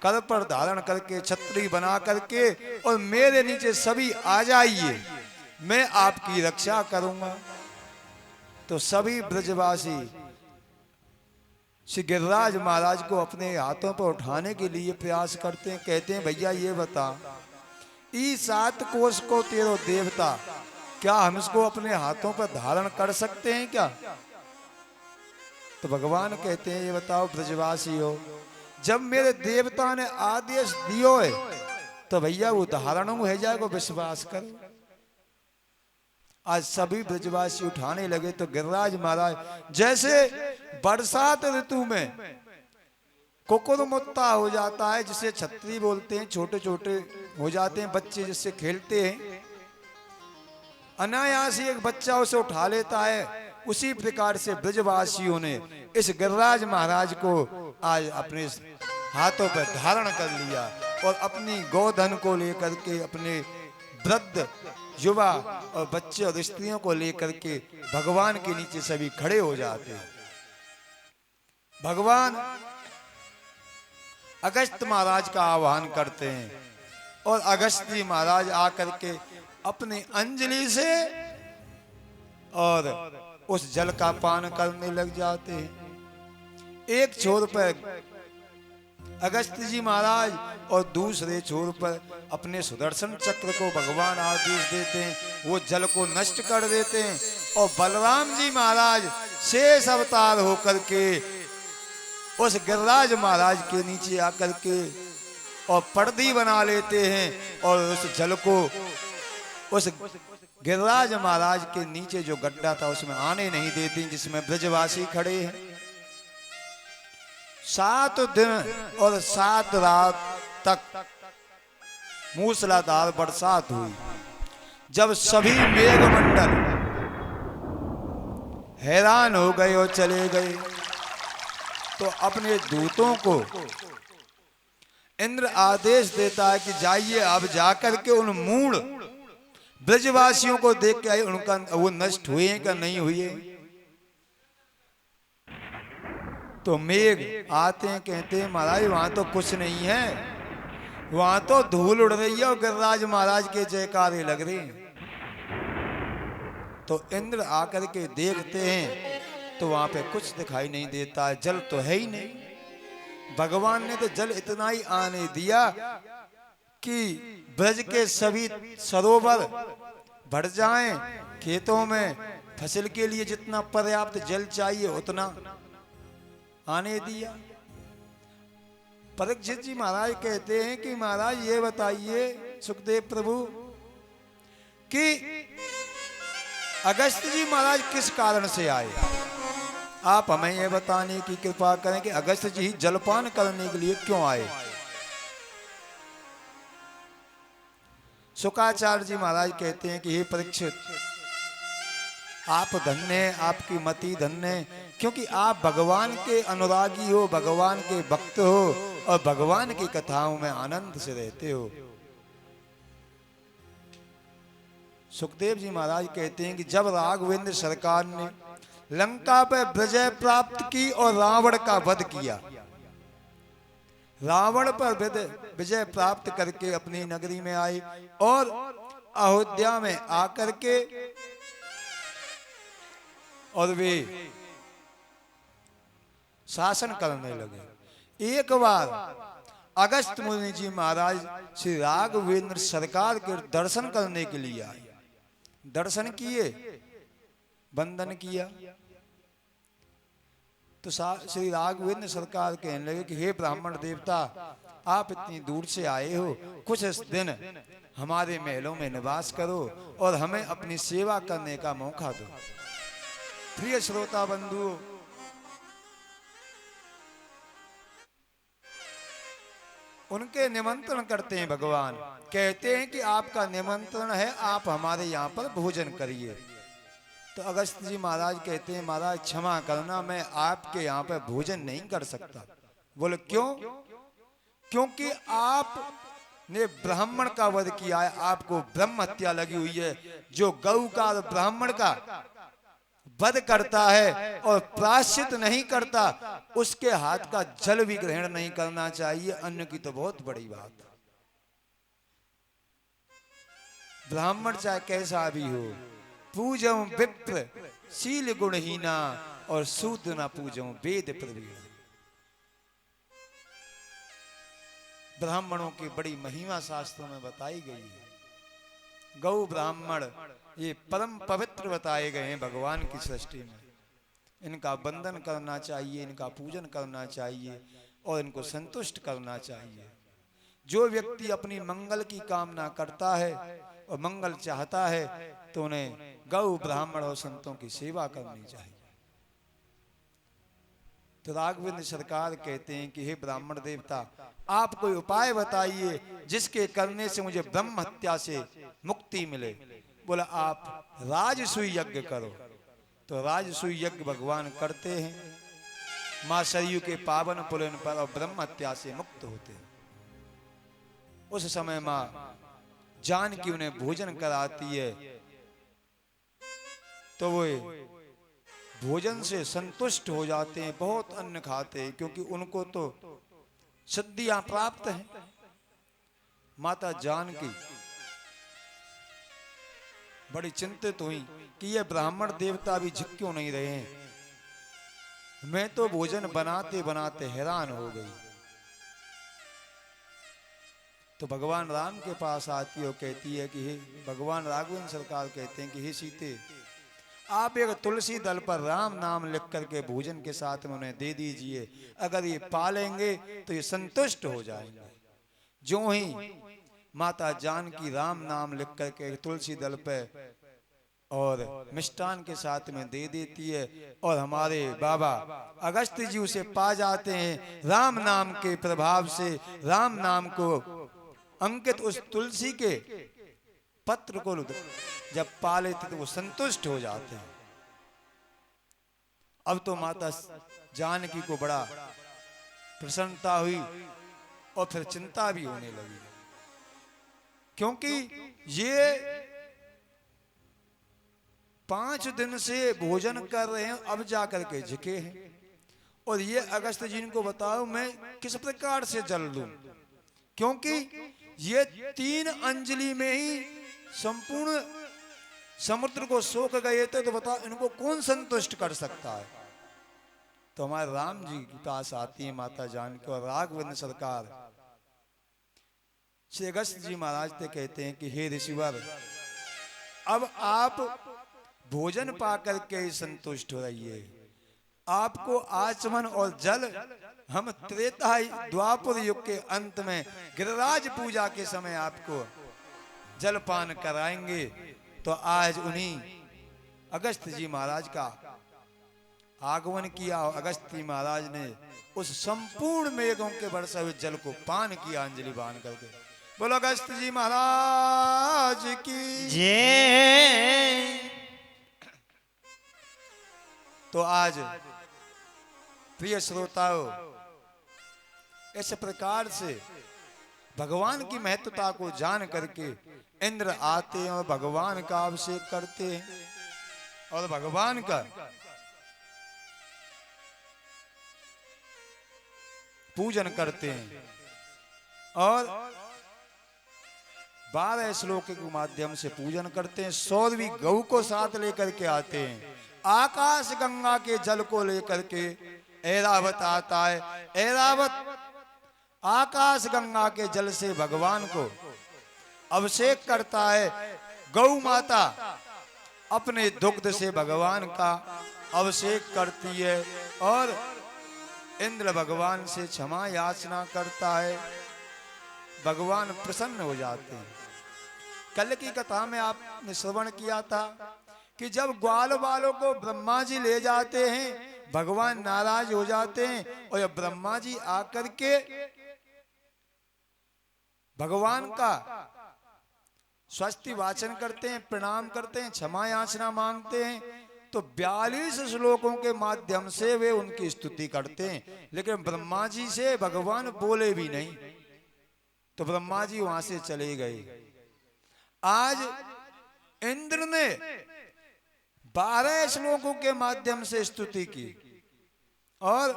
कर पर धारण करके छतरी बना करके और मेरे नीचे सभी आ जाइए, मैं आपकी रक्षा करूंगा। तो सभी ब्रजवासी श्री गिरिराज महाराज को अपने हाथों पर उठाने के लिए प्रयास करते हैं। कहते हैं भैया ये बता, ई 7 कोष को तेरो देवता, क्या हम इसको अपने हाथों पर धारण कर सकते हैं क्या? तो भगवान कहते हैं ये बताओ ब्रजवासी हो, जब मेरे देवता ने आदेश दियो है तो भैया वो धारण हो जाएगा, विश्वास करो। आज सभी ब्रजवासी उठाने लगे तो गिरिराज महाराज जैसे बरसात ऋतु में कुकुरमुत्ता हो जाता है, जिसे छतरी बोलते हैं, छोटे छोटे हो जाते हैं बच्चे जिससे खेलते हैं, अनायास ही एक बच्चा उसे उठा लेता है, उसी प्रकार से ब्रजवासियों ने इस गिरिराज महाराज को आज अपने हाथों पर धारण कर लिया और अपनी गोधन को लेकर के, अपने वृद्ध युवा और बच्चे और स्त्रियों को लेकर के भगवान के नीचे सभी खड़े हो जाते हैं। भगवान अगस्त महाराज का आह्वान करते हैं और अगस्त जी महाराज आकर के अपने अंजलि से और उस जल का पान करने लग जाते हैं। एक छोर पर अगस्त जी महाराज और दूसरे छोर पर अपने सुदर्शन चक्र को भगवान आदेश देते हैं, वो जल को नष्ट कर देते हैं और बलराम जी महाराज शेष अवतार होकर के उस गिरिराज महाराज के नीचे आकर के और पर्दी बना लेते हैं और उस जल को उस गिरिराज महाराज के नीचे जो गड्ढा था उसमें आने नहीं देते, जिसमें ब्रजवासी खड़े हैं। 7 दिन और 7 रात तक मूसलाधार बरसात हुई। जब सभी मेघमंडल हैरान हो गए और चले गए तो अपने दूतों को इंद्र आदेश देता है कि जाइए अब जाकर के उन मूढ़ ब्रजवासियों को देख के आए, उनका वो नष्ट हुए हैं क्या नहीं हुए। तो मेघ आते हैं, कहते हैं महाराज वहां तो कुछ नहीं है, वहां तो धूल उड़ रही है और गिरिराज महाराज के जयकारे लग रहे हैं। तो इंद्र आकर के देखते हैं तो वहां पे कुछ दिखाई नहीं देता है, जल तो है ही नहीं। भगवान ने तो जल इतना ही आने दिया कि ब्रज के सभी सरोवर भर जाएं, खेतों में फसल के लिए जितना पर्याप्त जल चाहिए उतना आने दिया। परीक्षित जी महाराज कहते हैं कि महाराज ये बताइए सुखदेव प्रभु कि अगस्त जी महाराज किस कारण से आए, आप हमें यह बताने की कृपा करें कि अगस्त जी जलपान करने के लिए क्यों आए। शुक्राचार्य जी महाराज कहते हैं कि हे परीक्षित, आप धन्य हैं, आपकी मति धन्य है, क्योंकि आप भगवान के अनुरागी हो, भगवान के भक्त हो और भगवान की कथाओं में आनंद से रहते हो। सुखदेव जी महाराज कहते हैं कि जब राघवेंद्र सरकार ने लंका पर विजय प्राप्त की और रावण का वध किया, रावण पर विजय प्राप्त करके अपनी नगरी में आए और अयोध्या में आकर के और वे शासन करने लगे। एक बार अगस्त मुनि जी महाराज श्री राघवेंद्र सरकार के दर्शन करने के लिए आए। दर्शन किए, वंदन किया, तो श्री राघवेंद्र सरकार कहने लगे कि हे ब्राह्मण देवता, आप इतनी दूर से आए हो, कुछ दिन हमारे महलों में निवास करो और हमें अपनी सेवा करने का मौका दो। प्रिय श्रोता बंधुओं, उनके निमंत्रण करते हैं भगवान, कहते हैं कि आपका निमंत्रण है, आप हमारे यहाँ पर भोजन करिए। तो अगस्त जी महाराज कहते हैं महाराज क्षमा करना, मैं आपके यहाँ पर भोजन नहीं कर सकता। बोले क्यों? क्योंकि आपने ब्राह्मण का वध किया है, आपको ब्रह्म हत्या लगी हुई है। जो गौ का और ब्राह्मण का वध करता है और प्रायश्चित नहीं करता, उसके हाथ का जल भी ग्रहण नहीं करना चाहिए। अन्न की तो बहुत बड़ी बात। ब्राह्मण चाहे कैसा भी हो, पूजम विप्र शील गुणहीना और शूद्र न पूजम वेद प्रवीण। ब्राह्मणों की बड़ी महिमा शास्त्रों में बताई गई है। गौ ब्राह्मण ये परम पवित्र बताए गए हैं भगवान की सृष्टि में। इनका वंदन करना चाहिए, इनका पूजन करना चाहिए और इनको संतुष्ट करना चाहिए। जो व्यक्ति अपनी मंगल की कामना करता है और मंगल चाहता है तो उन्हें गौ ब्राह्मण और संतों की सेवा करनी चाहिए। तो राघवेंद्र सरकार कहते हैं कि हे ब्राह्मण देवता, आप कोई उपाय बताइए जिसके करने से मुझे ब्रह्म हत्या से मुक्ति मिले। बोला आप राजसूय यज्ञ करो। तो राजसूय यज्ञ भगवान करते हैं, मां सरयू के पावन पुलन पर और ब्रह्म हत्या से मुक्त होते हैं। उस समय मां जानकी उन्हें भोजन कराती है, तो वो भोजन से संतुष्ट हो जाते हैं, बहुत अन्न खाते हैं, क्योंकि उनको तो सिद्धियां प्राप्त हैं। माता जानकी बड़ी चिंतित हुई कि ये ब्राह्मण देवता भी झुक क्यों नहीं रहे हैं। मैं तो भोजन बनाते बनाते हैरान हो गई। तो भगवान राम के पास आती और कहती है कि हे भगवान राघवेंद्र सरकार कहते हैं कि हे सीते, आप एक तुलसी दल पर राम नाम लिख करके भोजन के साथ में उन्हें दे दीजिए। अगर ये पालेंगे तो ये संतुष्ट हो जाएंगे। जो ही माता जानकी राम नाम लिख करके तुलसी दल पे और मिष्टान के साथ में दे देती है और हमारे बाबा अगस्त जी उसे पा जाते हैं। राम नाम के प्रभाव से राम नाम को अंकित उस तुलसी के पत्र को जब पा लेते तो वो संतुष्ट हो जाते हैं। अब तो माता जानकी को बड़ा प्रसन्नता हुई और फिर चिंता भी होने लगी, क्योंकि ये 5 दिन से भोजन कर रहे हैं, अब जाकर के झुके हैं। और ये अगस्त जी को बताओ मैं किस प्रकार से जल लूं, क्योंकि ये 3 अंजलि में ही संपूर्ण समुद्र को सोख गए थे। तो बताओ इनको कौन संतुष्ट कर सकता है। तो हमारे राम जी के पास आती है माता जानकी और राघवेंद्र सरकार श्री अगस्त जी महाराज से कहते हैं कि हे ऋषिवर, अब आप भोजन पाकर के संतुष्ट हो रहिए। आपको आचमन और जल हम त्रेता द्वापर युग के अंत में गिरिराज पूजा के समय आपको जलपान कराएंगे। तो आज उन्हीं अगस्त जी महाराज का आगमन किया और अगस्त जी महाराज ने उस संपूर्ण मेघों के बरसे हुए जल को पान किया अंजलि बांध करके। बोलो अगस्त जी महाराज की जय। तो आज प्रिय श्रोताओं, इस प्रकार से भगवान की महत्वता को जान करके इंद्र आते हैं और भगवान का अभिषेक करते हैं और भगवान का पूजन करते हैं। और 12 श्लोक के माध्यम से पूजन करते हैं। 100वीं गऊ को साथ लेकर के आते हैं। आकाश गंगा के जल को लेकर के ऐरावत आता है। ऐरावत आकाश गंगा के जल से भगवान को अभिषेक करता है। गौ माता अपने दुग्ध से भगवान का अभिषेक करती है और इंद्र भगवान से क्षमा याचना करता है। भगवान प्रसन्न हो जाते हैं। कल की कथा में आपने श्रवण किया था कि जब ग्वाल वालों को ब्रह्मा जी ले जाते हैं, भगवान नाराज हो जाते हैं और जब ब्रह्मा जी आकर के भगवान का स्वस्ति वाचन करते हैं, प्रणाम करते हैं, क्षमा याचना मांगते हैं, तो 42 श्लोकों के माध्यम से वे उनकी स्तुति करते हैं। लेकिन ब्रह्मा जी से भगवान बोले भी नहीं, तो ब्रह्मा जी वहां से चले गए। आज इंद्र ने 12 श्लोकों के माध्यम से स्तुति की और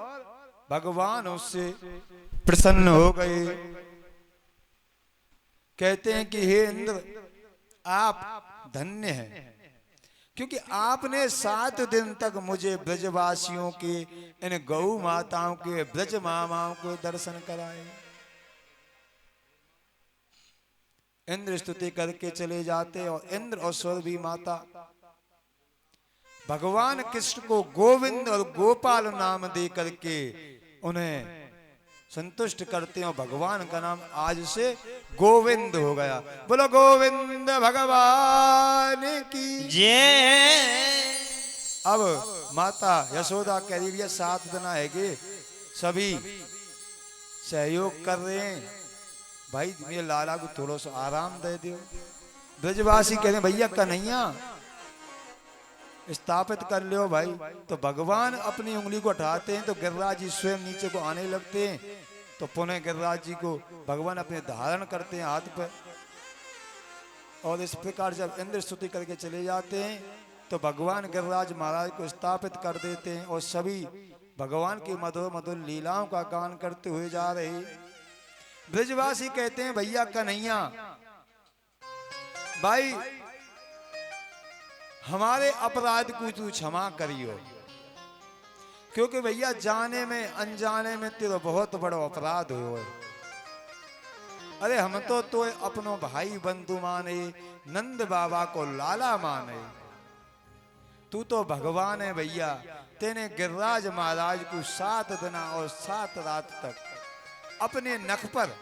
भगवान उससे प्रसन्न हो गए। कहते हैं कि हे इंद्र, आप धन्य हैं क्योंकि आपने 7 दिन तक मुझे ब्रजवासियों के, इन गौ माताओं के, ब्रज मामाओं को दर्शन कराए। इंद्र स्तुति करके चले जाते और इंद्र और स्वर्वी माता भगवान कृष्ण को गोविंद और गोपाल नाम दे करके उन्हें संतुष्ट करते हैं और भगवान का नाम आज से गोविंद हो गया। बोलो गोविंद भगवान की जय। अब माता यशोदा कह रही है 7 दिन आएंगे, सभी सहयोग कर रहे हैं, भाई मेरे लाला को थोड़ा सा आराम दे दो। ब्रजवासी कह रहे हैं भैया कन्हैया स्थापित कर लो भाई। तो भगवान अपनी उंगली को उठाते हैं तो गिरिराज जी स्वयं नीचे को आने लगते हैं। तो पुनः गिरिराज जी को भगवान अपने धारण करते हैं हाथ पर। और इस प्रकार जब इंद्र स्तुति करके चले जाते हैं तो भगवान गिरिराज महाराज को स्थापित कर देते हैं और सभी भगवान की मधुर मधुर लीलाओं का गान करते हुए जा रहे। ब्रजवासी कहते हैं भैया कन्हैया भाई हमारे अपराध को तू क्षमा करियो, क्योंकि भैया जाने में अनजाने में तेरा बहुत बड़ा अपराध हो। अरे हम तो अपनो भाई बंधु माने, नंद बाबा को लाला माने, तू तो भगवान है भैया। तेने गिरिराज महाराज को 7 दिन और 7 रात तक अपने नख पर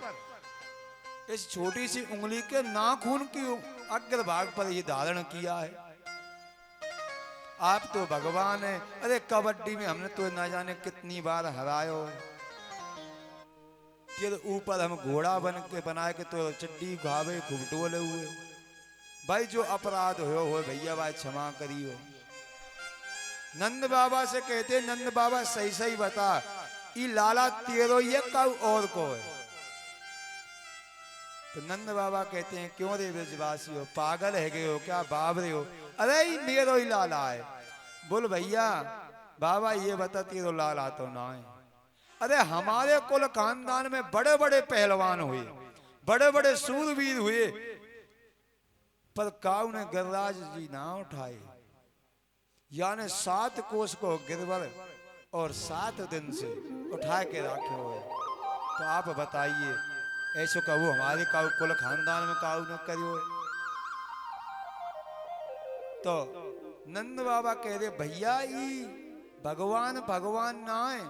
इस छोटी सी उंगली के नाखून की अग्रभाग पर ही धारण किया है। आप तो भगवान है। अरे कबड्डी में हमने तो ना जाने कितनी बार हरायो, फिर ऊपर हम घोड़ा बन के बनाए के तो चड्डी घावे खूब डोले हुए। भाई जो अपराध हो भैया भाई क्षमा करियो। नंद बाबा से कहते नंद बाबा सही सही बता, ई लाला तेरो ये कब और को है। तो नंद बाबा कहते हैं क्यों रे ब्रजवासी हो, पागल है गए हो क्या, बाबरे हो। अरे मेरो ही लाला है। बोल भैया बाबा ये बता तेरो लाला तो ना है। अरे हमारे कुल खानदान में बड़े बड़े पहलवान हुए, बड़े बड़े सूरवीर हुए, पर काऊ ने गिरिराज जी ना उठाए। यानी 7 कोस को गिरवर और 7 दिन से उठा के रखे हुए। तो आप बताइए ऐसो कहू हमारे काऊ कुल खानदान में काऊ न करियो। तो नंद बाबा कह रहे भैया ई भगवान भगवान ना है।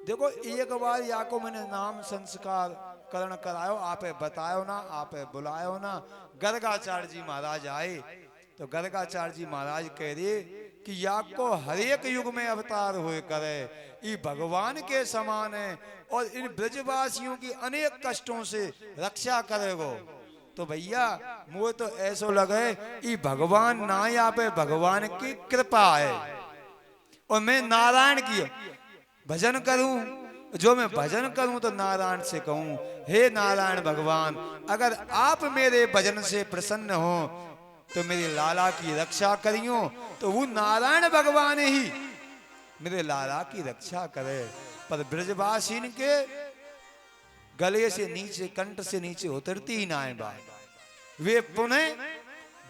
देखो एक बार या को मैंने नाम संस्कार करण करायो, आपे बतायो ना, आपे बुलायो ना। गर्गाचार्य जी महाराज आए तो गर्गाचार्य जी महाराज कह रहे कि या को हर एक युग में अवतार हुए करे, ये भगवान के समान है और इन ब्रजवासियों की अनेक कष्टों से रक्षा करेगो। तो भैया मुझे तो ऐसा लगे ये भगवान ना या पे भगवान की कृपा है। और मैं नारायण की भजन करूं, जो मैं भजन करूं तो नारायण से कहूं हे नारायण भगवान, अगर आप मेरे भजन से प्रसन्न हो तो मेरे लाला की रक्षा करियो। तो वो नारायण भगवान ही मेरे लाला की रक्षा करे। पर ब्रजवासीन के गले से नीचे, कंठ से नीचे उतरती ही ना है बात। वे पुनः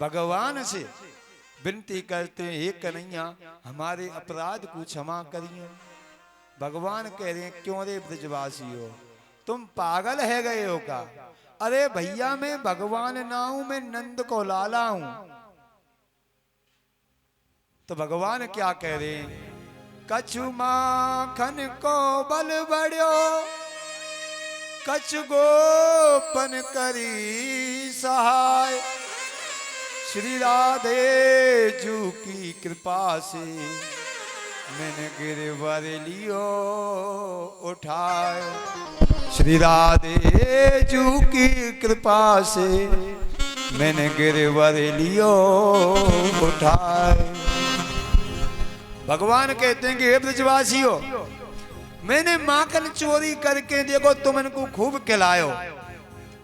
भगवान से विनती करते हैं, हे कन्हैया हमारे अपराध को क्षमा करिए। भगवान कह रहे हैं, क्यों रे ब्रजवासी हो, तुम पागल है गए हो का? अरे भैया मैं भगवान ना हूं, मैं नंद को लाला हूं। तो भगवान क्या कह रहे हैं, कछु माखन को बल बढ़ो, कछु गोपन करी सहाय। श्री राधे जू की कृपा से मैंने गिरवर लियो उठाए। श्री राधे जू की कृपा से मैंने गिरवर लियो उठाए। भगवान कहते हैं कि हे ब्रजवासी हो, मैंने माखन चोरी करके देखो तुम इनको खूब खिलायो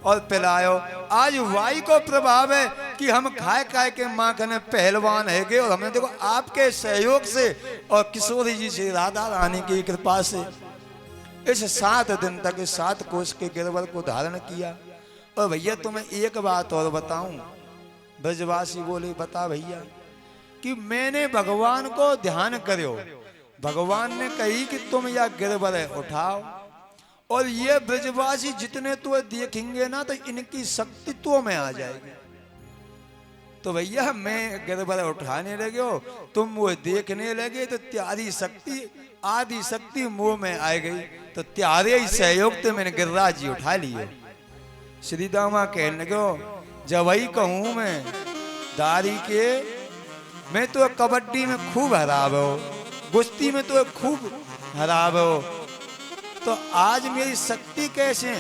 और पिलायो। आज वाई को प्रभाव है कि हम खाए खाए के माखन पहलवान है गए, और हमने देखो आपके सहयोग से और किशोरी जी से, राधा रानी की कृपा से इस 7 दिन तक 7 कोष के गिरवर को धारण किया। और भैया तुम्हें एक बात और बताऊं, ब्रजवासी बोले बता भैया, कि मैंने भगवान को ध्यान करो, भगवान ने कही कि तुम यह गिरवर उठाओ, और ये ब्रजवासी जितने तो देखेंगे ना तो इनकी शक्ति तो में आ जाएगी। तो भैया मैं गिरवर उठाने लगे हो, तुम वो देखने लगे, तो त्यारी शक्ति आदि शक्ति मुंह में आ गई, तो त्यारे ही सहयोग से मैंने गिरिराज जी उठा लिए। श्री दामा कहने लगे, जब वही कहूं मैं दारी के, मैं तो कबड्डी में खूब हराव हो, कुश्ती में तो खूब हराव हो, तो आज मेरी शक्ति कैसे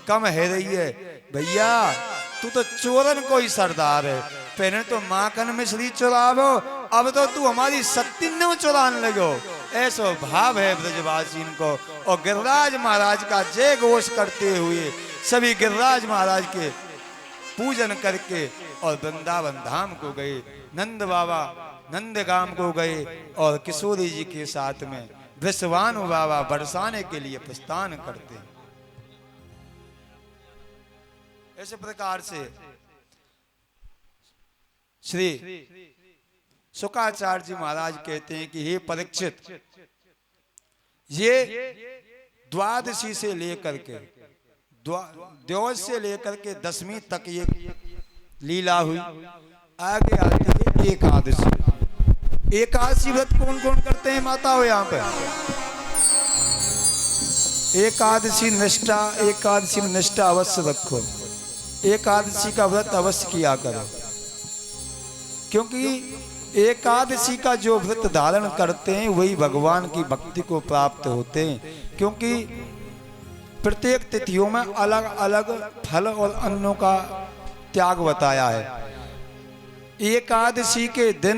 कम है रही है? भैया तू तो चोरन को ही सरदार है, पहले तो माखन मिश्री चुरावो, अब तो तू हमारी शक्ति न चुराने लगो। ऐसा भाव है ब्रजवासी को। और गिरिराज महाराज का जय घोष करते हुए सभी गिरिराज महाराज के पूजन करके और वृंदावन धाम को गए, नंद बाबा नंदगाम को गए, और किशोरी जी के साथ में वृषभानु बाबा बरसाने के लिए प्रस्थान करते हैं। ऐसे प्रकार से श्री शुकाचार्य जी महाराज कहते हैं कि हे परीक्षित, ये द्वादशी से लेकर के द्वादश से लेकर के 10वीं तक ये लीला हुई। आगे आती है एकादशी। एकादशी व्रत कौन कौन करते हैं माता हो यहाँ पे? एकादशी में निष्ठा अवश्य रखो, एकादशी का व्रत अवश्य किया करो, क्योंकि एकादशी का जो व्रत धारण करते हैं वही भगवान की भक्ति को प्राप्त होते हैं। क्योंकि प्रत्येक तिथियों में अलग अलग फल और अन्नों का त्याग बताया है। एकादशी के दिन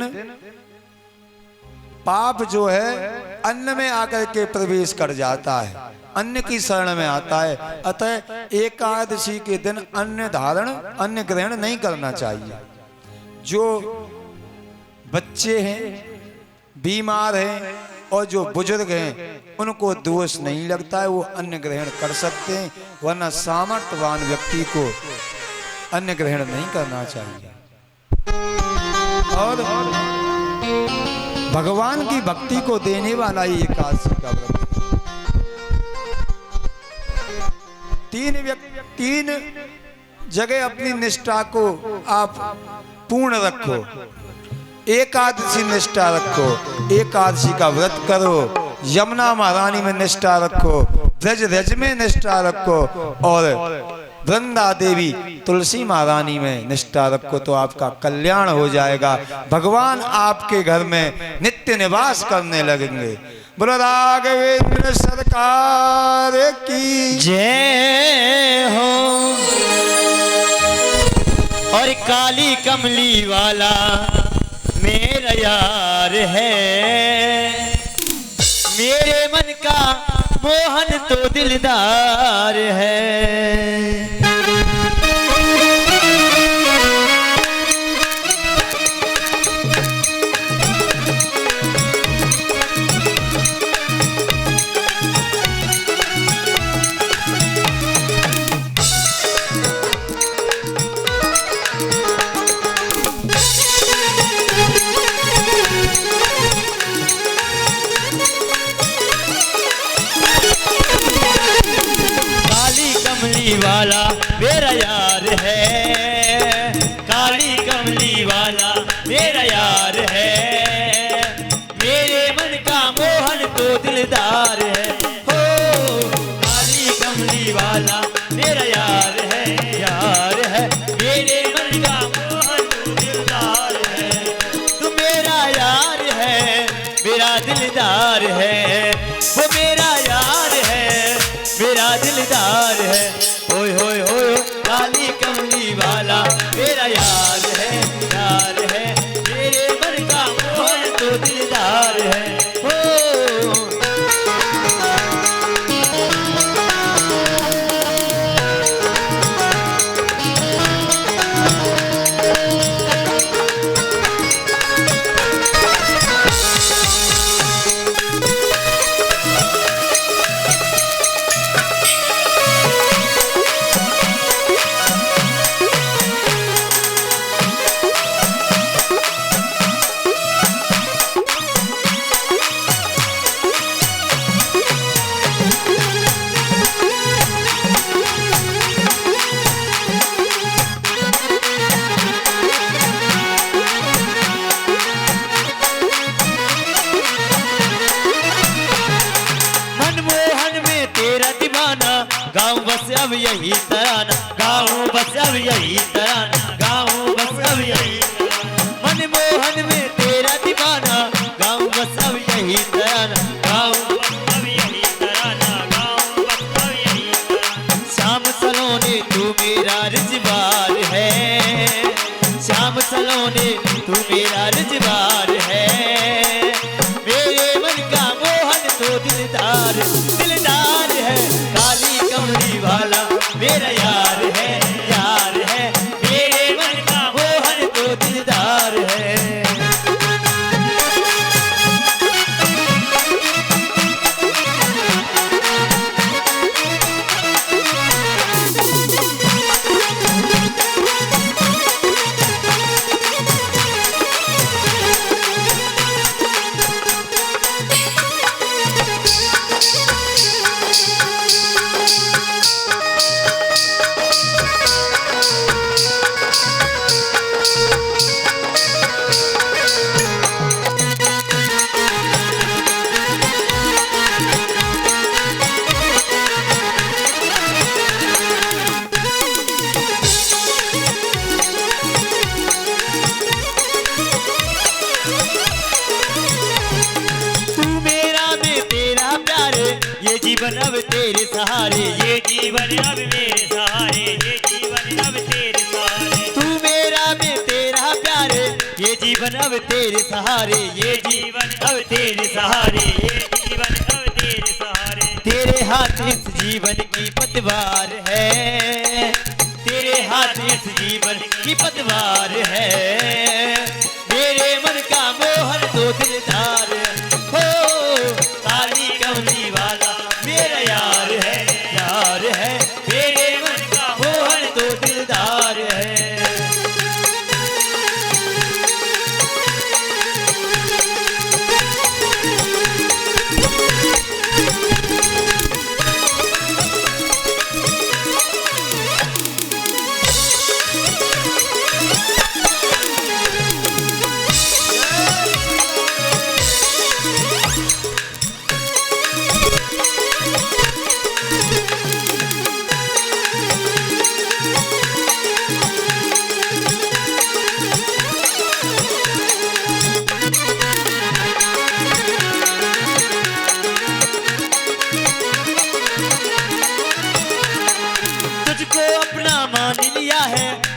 पाप जो है अन्न में आकर के प्रवेश कर जाता है, अन्न की शरण में आता है। अतः एकादशी के दिन अन्न ग्रहण नहीं करना चाहिए। जो बच्चे हैं, बीमार हैं और जो बुजुर्ग हैं, उनको दोष नहीं लगता है, वो अन्न ग्रहण कर सकते हैं, वरना सामर्थ्यवान व्यक्ति को अन्न ग्रहण नहीं करना चाहिए। और भगवान की भक्ति को देने वाला ही एकादशी का व्रत। 3 जगह अपनी निष्ठा को आप पूर्ण रखो। एकादशी निष्ठा रखो, एकादशी का व्रत करो, यमुना महारानी में निष्ठा रखो, ब्रज में निष्ठा रखो, और वृंदा देवी तुलसी महारानी में निष्ठा रखो, तो आपका कल्याण हो जाएगा। भगवान आपके घर में नित्य निवास करने लगेंगे। बोलो राघवेंद्र सरकार की जय हो। और काली कमली वाला मेरा यार है, मेरे मन का मोहन तो दिलदार है। कमली वाला मेरा यार है, काली कमली वाला मेरा यार है, मेरे मन का मोहन तो दिलदार है, हो काली कमली वाला मेरा यार है, मेरे मन का मोहन तो दिलदार है, तू मेरा यार है, मेरा दिलदार है, वो मेरा यार है, मेरा दिलदार है, होय होय होय काली कमली वाला मेरा यार है, मेरे मन का मोहन तो दिलदार है, हो गाँव बस अब यही तराना, गाँव बस अब यही तराना, गाँव बस अब यही मनमोहन में तेरा दीवाना, गाँव बस अब यही तराना, गाँव बस अब यही तराना, गाँव बस अब यही तराना, श्याम सलोने तू मेरा रिजवार है, श्याम सलोने तू मेरा रिजवार है, मेरे मन का मोहन तो दिलदार दिलदार है, काली कमली वाला मेरा यार है, मेरे मन का मोहन तो दिलदार है। ये जीवन अब तेरे सहारे, ये जीवन अब मेरे सहारे, ये जीवन अब तेरे सहारे, तू मेरा मैं तेरा प्यारे, ये जीवन अब तेरे सहारे, ये जीवन अब तेरे सहारे, ये जीवन अब तेरे सहारे, तेरे हाथ इस जीवन की पतवार है, तेरे हाथ इस जीवन की पतवार है, मेरे मन का मोहन तो दिलदार हो, काली कमली वाला मेरा यार है, मेरे मन का मोहन तो दिलदार है।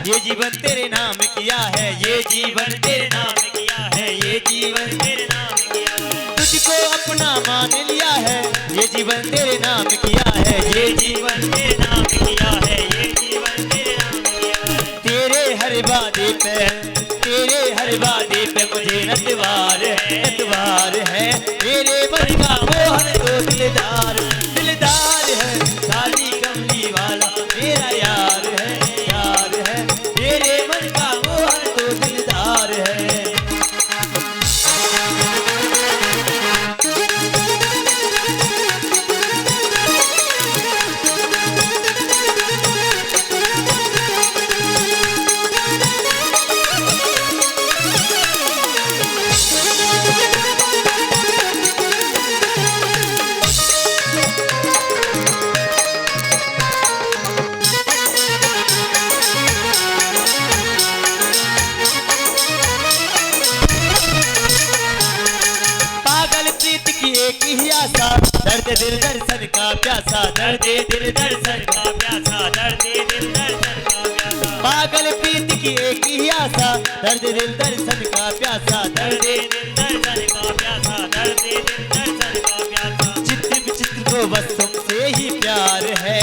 ये जीवन तेरे नाम किया है, ये जीवन तेरे नाम किया है, ये जीवन तेरे नाम किया है, तुझको अपना मान लिया है, ये जीवन तेरे नाम किया है, ये जीवन तेरे नाम किया है, ये जीवन तेरे नाम किया है, तेरे हर वादे पे मुझे एतबार है, मेरे मन का मोहन तो दिलदार दिलदार है, काली कमली वाला मेरा यार है, मेरे मन का मोहन तो दिलदार है। दर्शन का प्यासा, दर्द दिल दर्शन का प्यासा, दर्द दिल दर्शन का प्यासा। पागल प्रीत की एक ही आशा, दर्द दिल दर्शन का प्यासा, दर्द दिल दर्शन का प्यासा, दर्द दिल दर्शन का प्यासा। चित्र विचित्र को बस तुमसे ही प्यार है,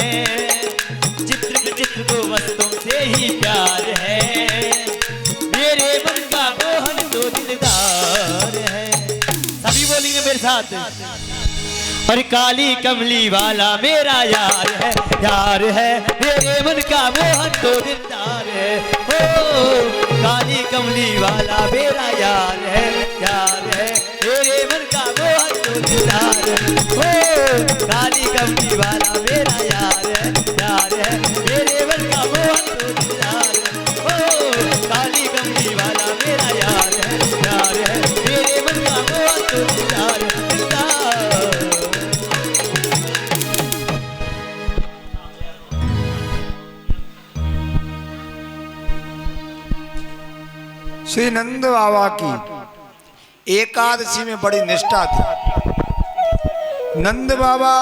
चित्र विचित्र को बस तुमसे ही प्यार है। मेरे मन का मोहन तो दिलदार है। सभी बोलेंगे मेरे साथ। और काली कमली वाला मेरा यार है, यार है। मेरे मन का मोहन तो दिलदार है। ओ काली कमली वाला मेरा यार है, यार है। मेरे मन का मोहन तो दिलदार है। ओ काली कमली वाला मेरा यार है, यार है। मेरे मन का मोहन तो दिलदार है। ओ काली कमली वाला मेरा यार है, यार है। मेरे मन का मोहन तो दिलदार है, दिलदार। श्री नंद बाबा की एकादशी में बड़ी निष्ठा थी। नंद बाबा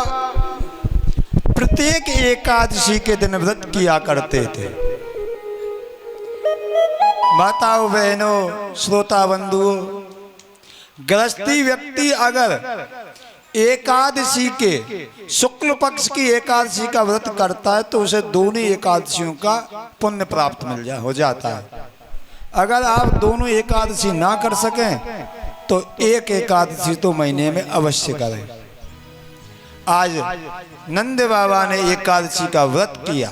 प्रत्येक एकादशी के दिन व्रत किया करते थे। माताओं बहनों श्रोता बंधुओं, गृहस्थी व्यक्ति अगर एकादशी के शुक्ल पक्ष की एकादशी का व्रत करता है तो उसे दोनों एकादशियों का पुण्य प्राप्त हो जाता है। अगर आप दोनों एकादशी ना कर सकें तो एक एकादशी तो महीने में अवश्य करें। आज नंद बाबा ने एकादशी का व्रत किया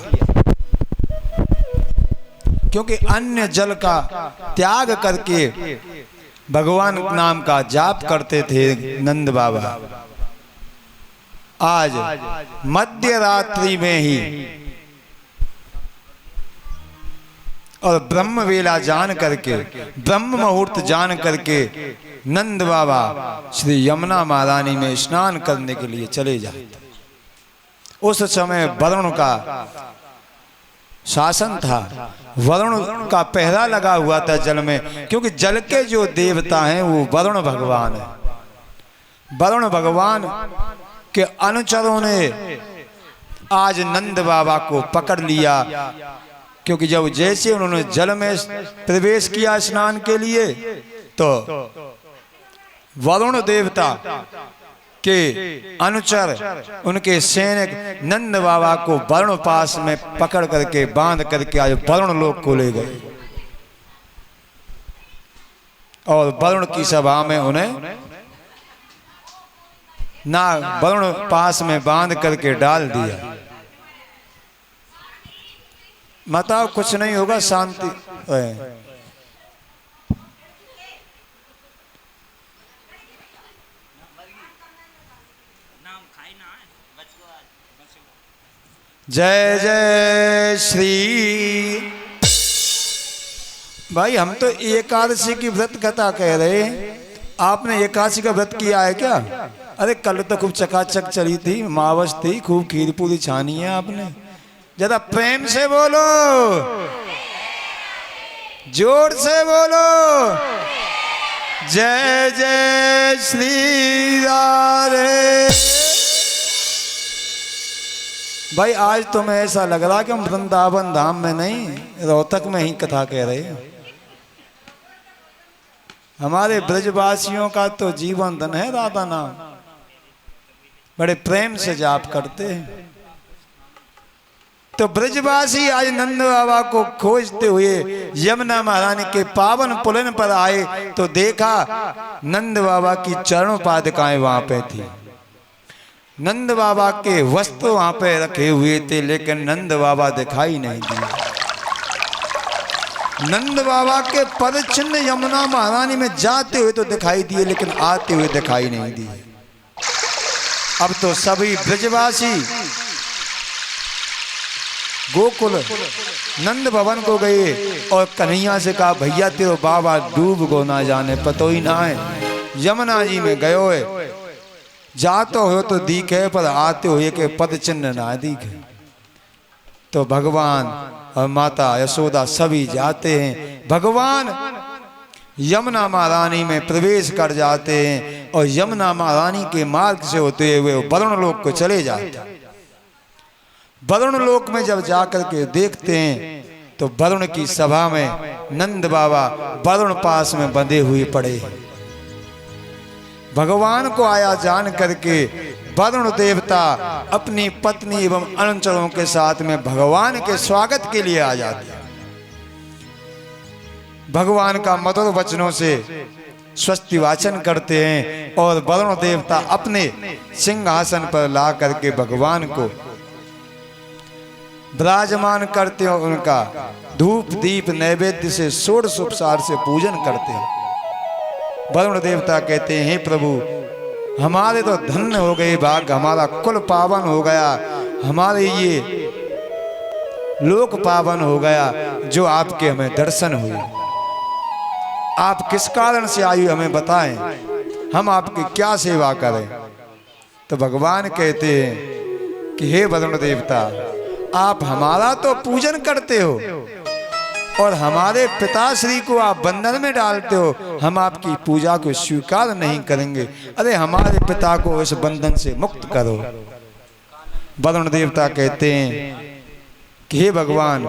क्योंकि अन्य जल का त्याग करके भगवान नाम का जाप करते थे नंद बाबा। आज मध्य रात्रि में ही और ब्रह्म वेला जान करके, ब्रह्म मुहूर्त जान करके नंद बाबा श्री यमुना महारानी में स्नान करने के लिए चले जाते। उस समय वरुण का शासन था, वरुण का पहरा लगा हुआ था जल में, क्योंकि जल के जो देवता हैं वो वरुण भगवान है। वरुण भगवान के अनुचरों ने आज नंद बाबा को पकड़ लिया, क्योंकि जब जैसे उन्होंने जल में प्रवेश किया स्नान के लिए तो वरुण देवता के अनुचर, उनके सैनिक नंद बाबा को वरुण पास में पकड़ करके बांध करके आज वरुण लोक को ले गए और वरुण की सभा में उन्हें ना वरुण पास में बांध करके डाल दिया। बताओ कुछ नहीं होगा, शांति है। जय जय श्री। भाई हम तो एकादशी की व्रत कथा कह रहे हैं, आपने एकादशी का व्रत किया है क्या? अरे कल तो खूब चकाचक चली थी, मावस थी, खूब खीर पूरी छानी है आपने। जरा प्रेम से बोलो, जोर से बोलो, जय जय श्री राधे। भाई आज तुम्हें ऐसा लग रहा कि हम वृंदावन धाम में नहीं, रोहतक में ही कथा कह रहे हैं। हमारे ब्रजवासियों का तो जीवन धन है राधा नाम, बड़े प्रेम से जाप करते हैं। तो ब्रजवासी आज नंद बाबा को खोजते हुए यमुना महारानी के पावन पुलन पर आए तो देखा नंद बाबा की चरण पादुकाएं वहां पे थी। नंद बाबा के वस्त्र वहां पे रखे हुए थे, लेकिन नंद बाबा दिखाई नहीं दिए। नंद बाबा के पद चिन्ह यमुना महारानी में जाते हुए तो दिखाई दिए, लेकिन आते हुए दिखाई नहीं दिए। अब तो सभी ब्रजवासी गोकुल नंद भवन को गए और कन्हैया से कहा, भैया तेरे बाबा डूब गो ना जाने, पतो ही ना है। यमुना जी में गयो है, जाते हो तो दिखे पर आते हुए के पद चिन्ह ना दिखे। तो भगवान और माता यशोदा सभी जाते हैं। भगवान यमुना महारानी में प्रवेश कर जाते हैं और यमुना महारानी के मार्ग से होते हुए वरुण लोक को चले जाते हैं। वरुण लोक में जब जाकर के देखते हैं तो वरुण की सभा में नंद बाबा वरुण पास में बंधे हुए पड़े। भगवान को आया जान करके वरुण देवता अपनी पत्नी एवं अनुचरों के साथ में भगवान के स्वागत के लिए आ जाते हैं। भगवान का मधुर वचनों से स्वस्ति वाचन करते हैं और वरुण देवता अपने सिंहासन पर ला करके भगवान को विराजमान करते हैं। उनका धूप दीप नैवेद्य से षोडशोपचार से पूजन करते हैं। वरुण देवता कहते हैं, हे प्रभु, हमारे तो धन्य हो गए भाग्य, हमारा कुल पावन हो गया, हमारे ये लोक पावन हो गया जो आपके हमें दर्शन हुए। आप किस कारण से आयु हमें बताएं, हम आपकी क्या सेवा करें। तो भगवान कहते हैं कि हे वरुण देवता, आप हमारा तो पूजन करते हो और हमारे पिताश्री को आप बंधन में डालते हो, हम आपकी पूजा को स्वीकार नहीं करेंगे। अरे हमारे पिता को इस बंधन से मुक्त करो। वरुण देवता कहते हैं कि हे भगवान,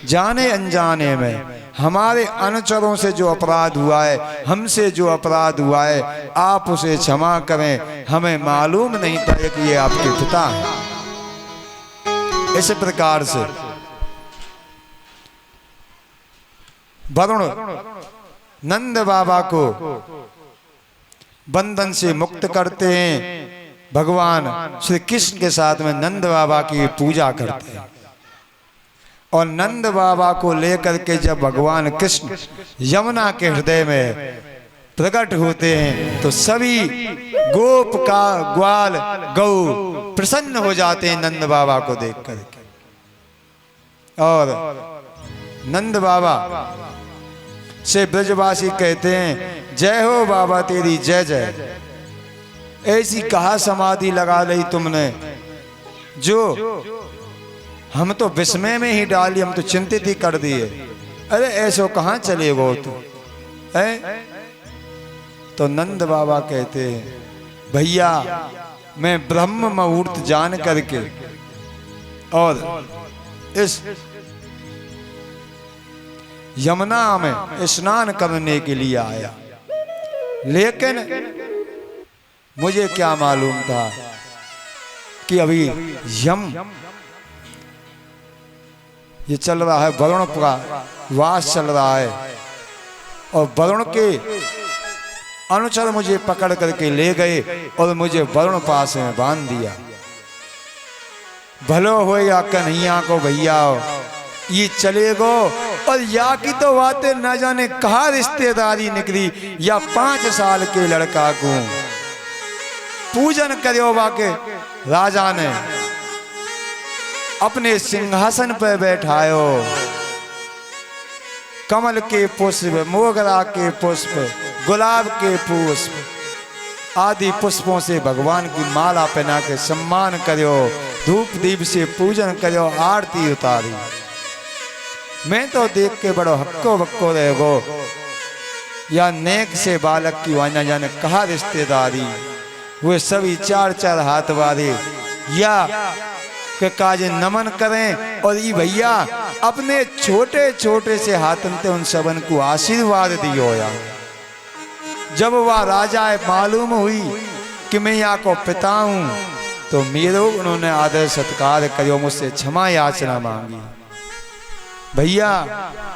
जाने अनजाने में हमारे अनुचरों से जो अपराध हुआ है, हमसे जो अपराध हुआ है, आप उसे क्षमा करें। हमें मालूम नहीं था कि ये आपके पिता हैं। इस प्रकार से वरुण नंद बाबा को बंधन से मुक्त करते हैं। भगवान श्री कृष्ण के साथ में नंद बाबा की पूजा करते हैं और नंद बाबा को लेकर के जब भगवान कृष्ण यमुना के हृदय में प्रकट होते हैं तो सभी गोप का ग्वाल गौ प्रसन्न हो जाते हैं नंद बाबा को देख करके। और नंद बाबा से ब्रजवासी कहते हैं, जय हो बाबा तेरी जय जय। ऐसी कहा समाधि लगा ली तुमने जो हम तो विस्मय में ही डाली, हम तो चिंतित ही कर दिए। अरे ऐसो कहाँ चले गो तू है? तो नंद बाबा कहते हैं, भैया मैं ब्रह्म मुहूर्त जान करके और इस यमुना में स्नान करने के लिए आया, लेकिन मुझे क्या मालूम था कि अभी ये चल रहा है, वरुण का वास चल रहा है और वरुण के अनुचर मुझे पकड़ करके ले गए और मुझे वरुण पास में बांध दिया। भलो हो या कन्हैया को भैया ये चले गो। और या की तो बातें न जाने कहा रिश्तेदारी निकली, या 5 साल के लड़का को पूजन करो बाके राजा ने अपने सिंहासन पर बैठायो। कमल के पुष्प, मोगरा के पुष्प, गुलाब के पुष्प आदि पुष्पों से भगवान की माला पहना के सम्मान करो, धूप दीप से पूजन करो, आरती उतारी। मैं तो देख के बड़ो हक्को बक्को रह गो, या नेक से बालक की वाना जाने कहा रिश्तेदारी। वे सभी 4-4 हाथ वाले या के काजे नमन करें और ये भैया अपने छोटे छोटे से हाथन ते उन सबन को आशीर्वाद दियो। या जब वह राजा मालूम हुई कि मैं यहाँ को पिता हूँ तो मेरो उन्होंने आदर सत्कार करो, मुझसे क्षमा याचना मांगी। भैया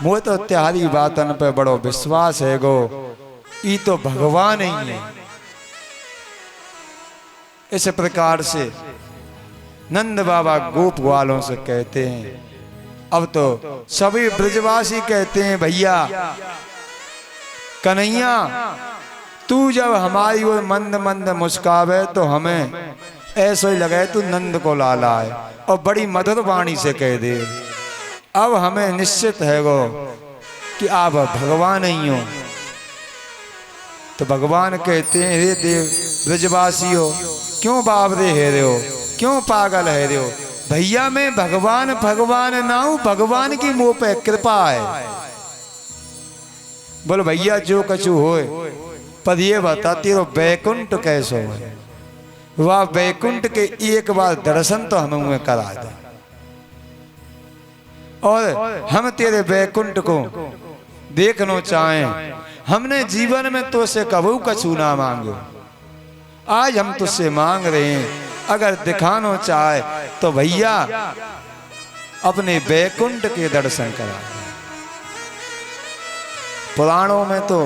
मुझे तो त्यारी बातन पे बड़ो विश्वास है गो, ये तो भगवान ही है। इस प्रकार से नंद बाबा गोप ग्वालों से कहते हैं। अब तो सभी ब्रजवासी कहते हैं, भैया कन्हैया तू जब हमारी ओर मंद मंद मुस्कावे तो हमें ऐसा ही लगे तू नंद को लाला है, और बड़ी मधुर वाणी से कह दे। अब हमें निश्चित है गो कि आप भगवान ही हो। तो भगवान कहते हैं, हे देव ब्रजवासी हो, क्यों बाबरे है रहे हो, क्यों पागल है रहे हो? भैया मैं भगवान भगवान ना हूं, भगवान की मुंह पे कृपा है। बोल भैया जो कछु होए, पर ये बता तेरो बैकुंठ कैसो है। वह बैकुंठ के एक बार दर्शन तो हमें मुँह करा दे, और हम तेरे बैकुंठ को देखना चाहें। हमने जीवन में तो से कबू कछु ना मांगो, आज हम तुझसे मांग रहे हैं, अगर दिखाना चाहे तो भैया अपने बैकुंठ के दर्शन करा। पुराणों में तो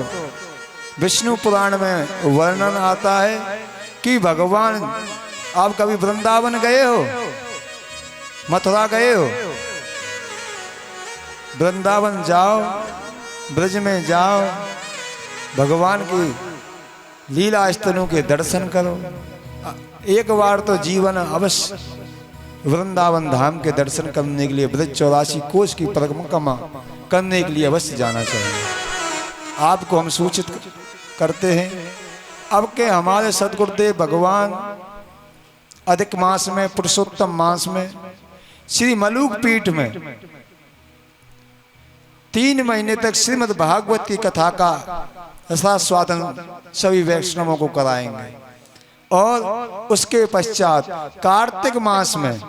विष्णु पुराण में वर्णन आता है कि भगवान, आप कभी वृंदावन गए हो, मथुरा गए हो? वृंदावन जाओ, ब्रज में जाओ, भगवान की लीला स्थलों के दर्शन करो। एक बार तो जीवन अवश्य वृंदावन धाम के दर्शन करने के लिए, ब्रज 84 कोष की परिक्रमा करने के लिए अवश्य जाना चाहिए। आपको हम सूचित करते हैं, अब के हमारे सदगुरुदेव भगवान अधिक मास में, पुरुषोत्तम मास में, श्री मलूक पीठ में 3 महीने तक श्रीमद् भागवत की कथा का रसास्वादन सभी वैष्णवों को कराएंगे। और उसके पश्चात कार्तिक मास में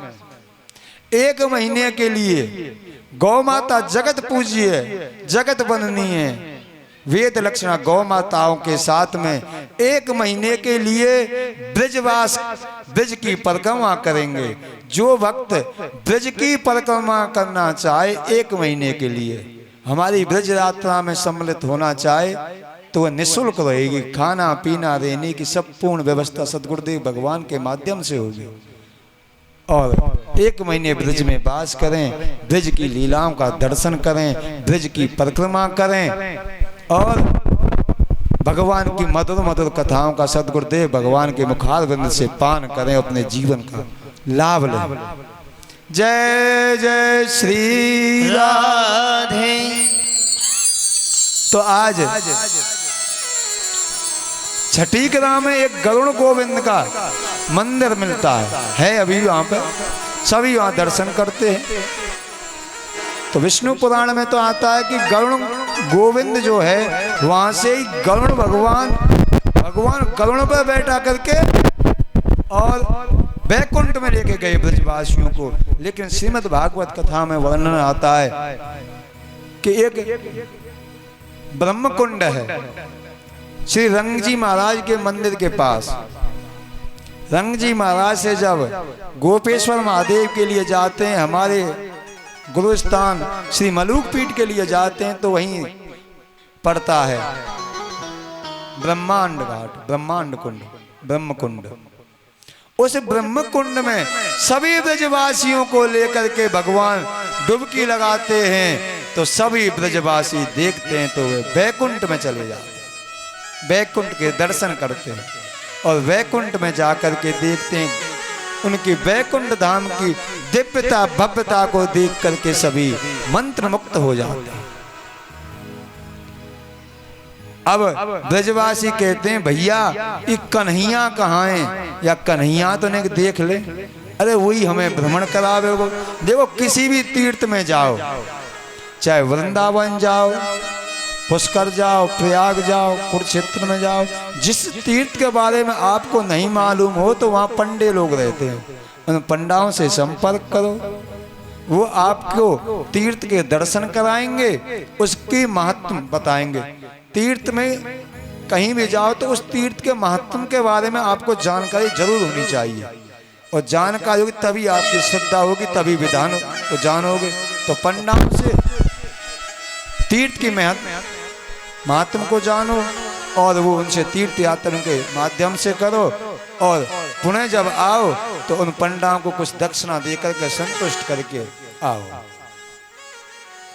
1 महीने के लिए गौ माता जगत पूज्य, जगत बननी है, वेद लक्षणा गौ माताओं के साथ में 1 महीने के लिए ब्रजवास, ब्रज की परिक्रमा करेंगे। जो भक्त ब्रज की परिक्रमा करना चाहे 1 महीने के लिए हमारी ब्रज यात्रा में सम्मिलित होना चाहे तो वह निःशुल्क रहेगी। खाना पीना रहने की सब पूर्ण व्यवस्था सदगुरुदेव भगवान के माध्यम से होगी। और 1 महीने ब्रज में वास करें, ब्रज की लीलाओं का दर्शन करें, ब्रज की परिक्रमा करें और भगवान की मधुर मधुर कथाओं का सदगुरुदेव भगवान के मुखारविंद से पान करें, अपने जीवन का लाभ लें। जय जय श्री राधे। तो आज छठी ग्राम में एक गरुड़ गोविंद का मंदिर मिलता है अभी वहां पर, सभी वहां दर्शन करते हैं। तो विष्णु पुराण में तो आता है कि गरुड़ गोविंद जो है वहां से ही गरुड़ भगवान गरुड़ पर बैठा करके और बैकुंठ में लेके गए ब्रजवासियों को। लेकिन श्रीमद् भागवत कथा में वर्णन आता है कि एक ब्रह्म कुंड है श्री रंगजी महाराज के मंदिर के पास। रंगजी महाराज से जब गोपेश्वर महादेव के लिए जाते हैं, हमारे गुरु स्थान श्री मलूक पीठ के लिए जाते हैं, तो वहीं पड़ता है ब्रह्मांड घाट, ब्रह्मांड कुंड, ब्रह्म कुंड। उस ब्रह्म कुंड में सभी ब्रजवासियों को लेकर के भगवान डुबकी लगाते हैं। तो सभी ब्रजवासी देखते हैं तो वे बैकुंठ में चले जाते हैं, बैकुंठ के दर्शन करते हैं और बैकुंठ में जाकर के देखते हैं, उनकी बैकुंठ धाम की दिव्यता भव्यता को देख करके सभी मंत्र मुक्त हो जाते हैं। अब ब्रजवासी कहते हैं भैया ये कन्हैया कहाँ है, या कन्हैया तो नहीं देख ले। अरे वही हमें भ्रमण करावे। देखो किसी भी तीर्थ में जाओ, चाहे वृंदावन जाओ, पुष्कर जाओ, प्रयाग जाओ, कुरुक्षेत्र में जाओ, जिस तीर्थ के बारे में आपको नहीं मालूम हो तो वहाँ पंडे लोग रहते हैं, उन पंडाओं से संपर्क करो, वो आपको तीर्थ के दर्शन कराएंगे, उसकी महत्व बताएंगे। तीर्थ में कहीं भी जाओ तो उस तीर्थ के महत्व के बारे में आपको जानकारी जरूर होनी चाहिए, और जानकारी होगी तभी आपकी श्रद्धा होगी, तभी विधान को जानोगे। तो पंडाओं से तीर्थ की महात्म को जानो और वो उनसे तीर्थ यात्रा के माध्यम से करो, और पुनः जब आओ तो उन पंडाओं को कुछ दक्षिणा देकर के संतुष्ट करके आओ।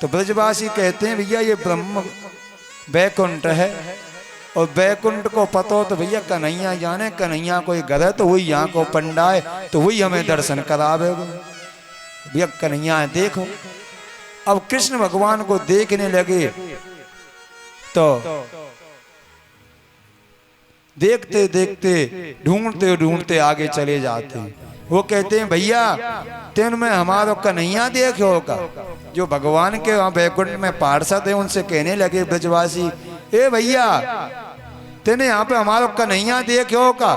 तो ब्रजवासी कहते हैं भैया ये ब्रह्म बैकुंठ है, और बैकुंठ को पता हो तो भैया कन्हैया जाने, कन्हैया कोई घर है तो वही यहाँ को पंडा है तो वही हमें दर्शन करावे। भैया कन्हैया है देखो। अब कृष्ण भगवान को देखने लगे तो देखते देखते ढूंढते ढूंढते आगे चले जाते हैं। वो कहते हैं भैया तेन में हमारा कन्हैया देखे होगा। जो भगवान के वहां बैकुंठ में पार्षद है उनसे कहने लगे ब्रजवासी, ए भैया तेने यहाँ पे हमारा कन्हैया देखो का?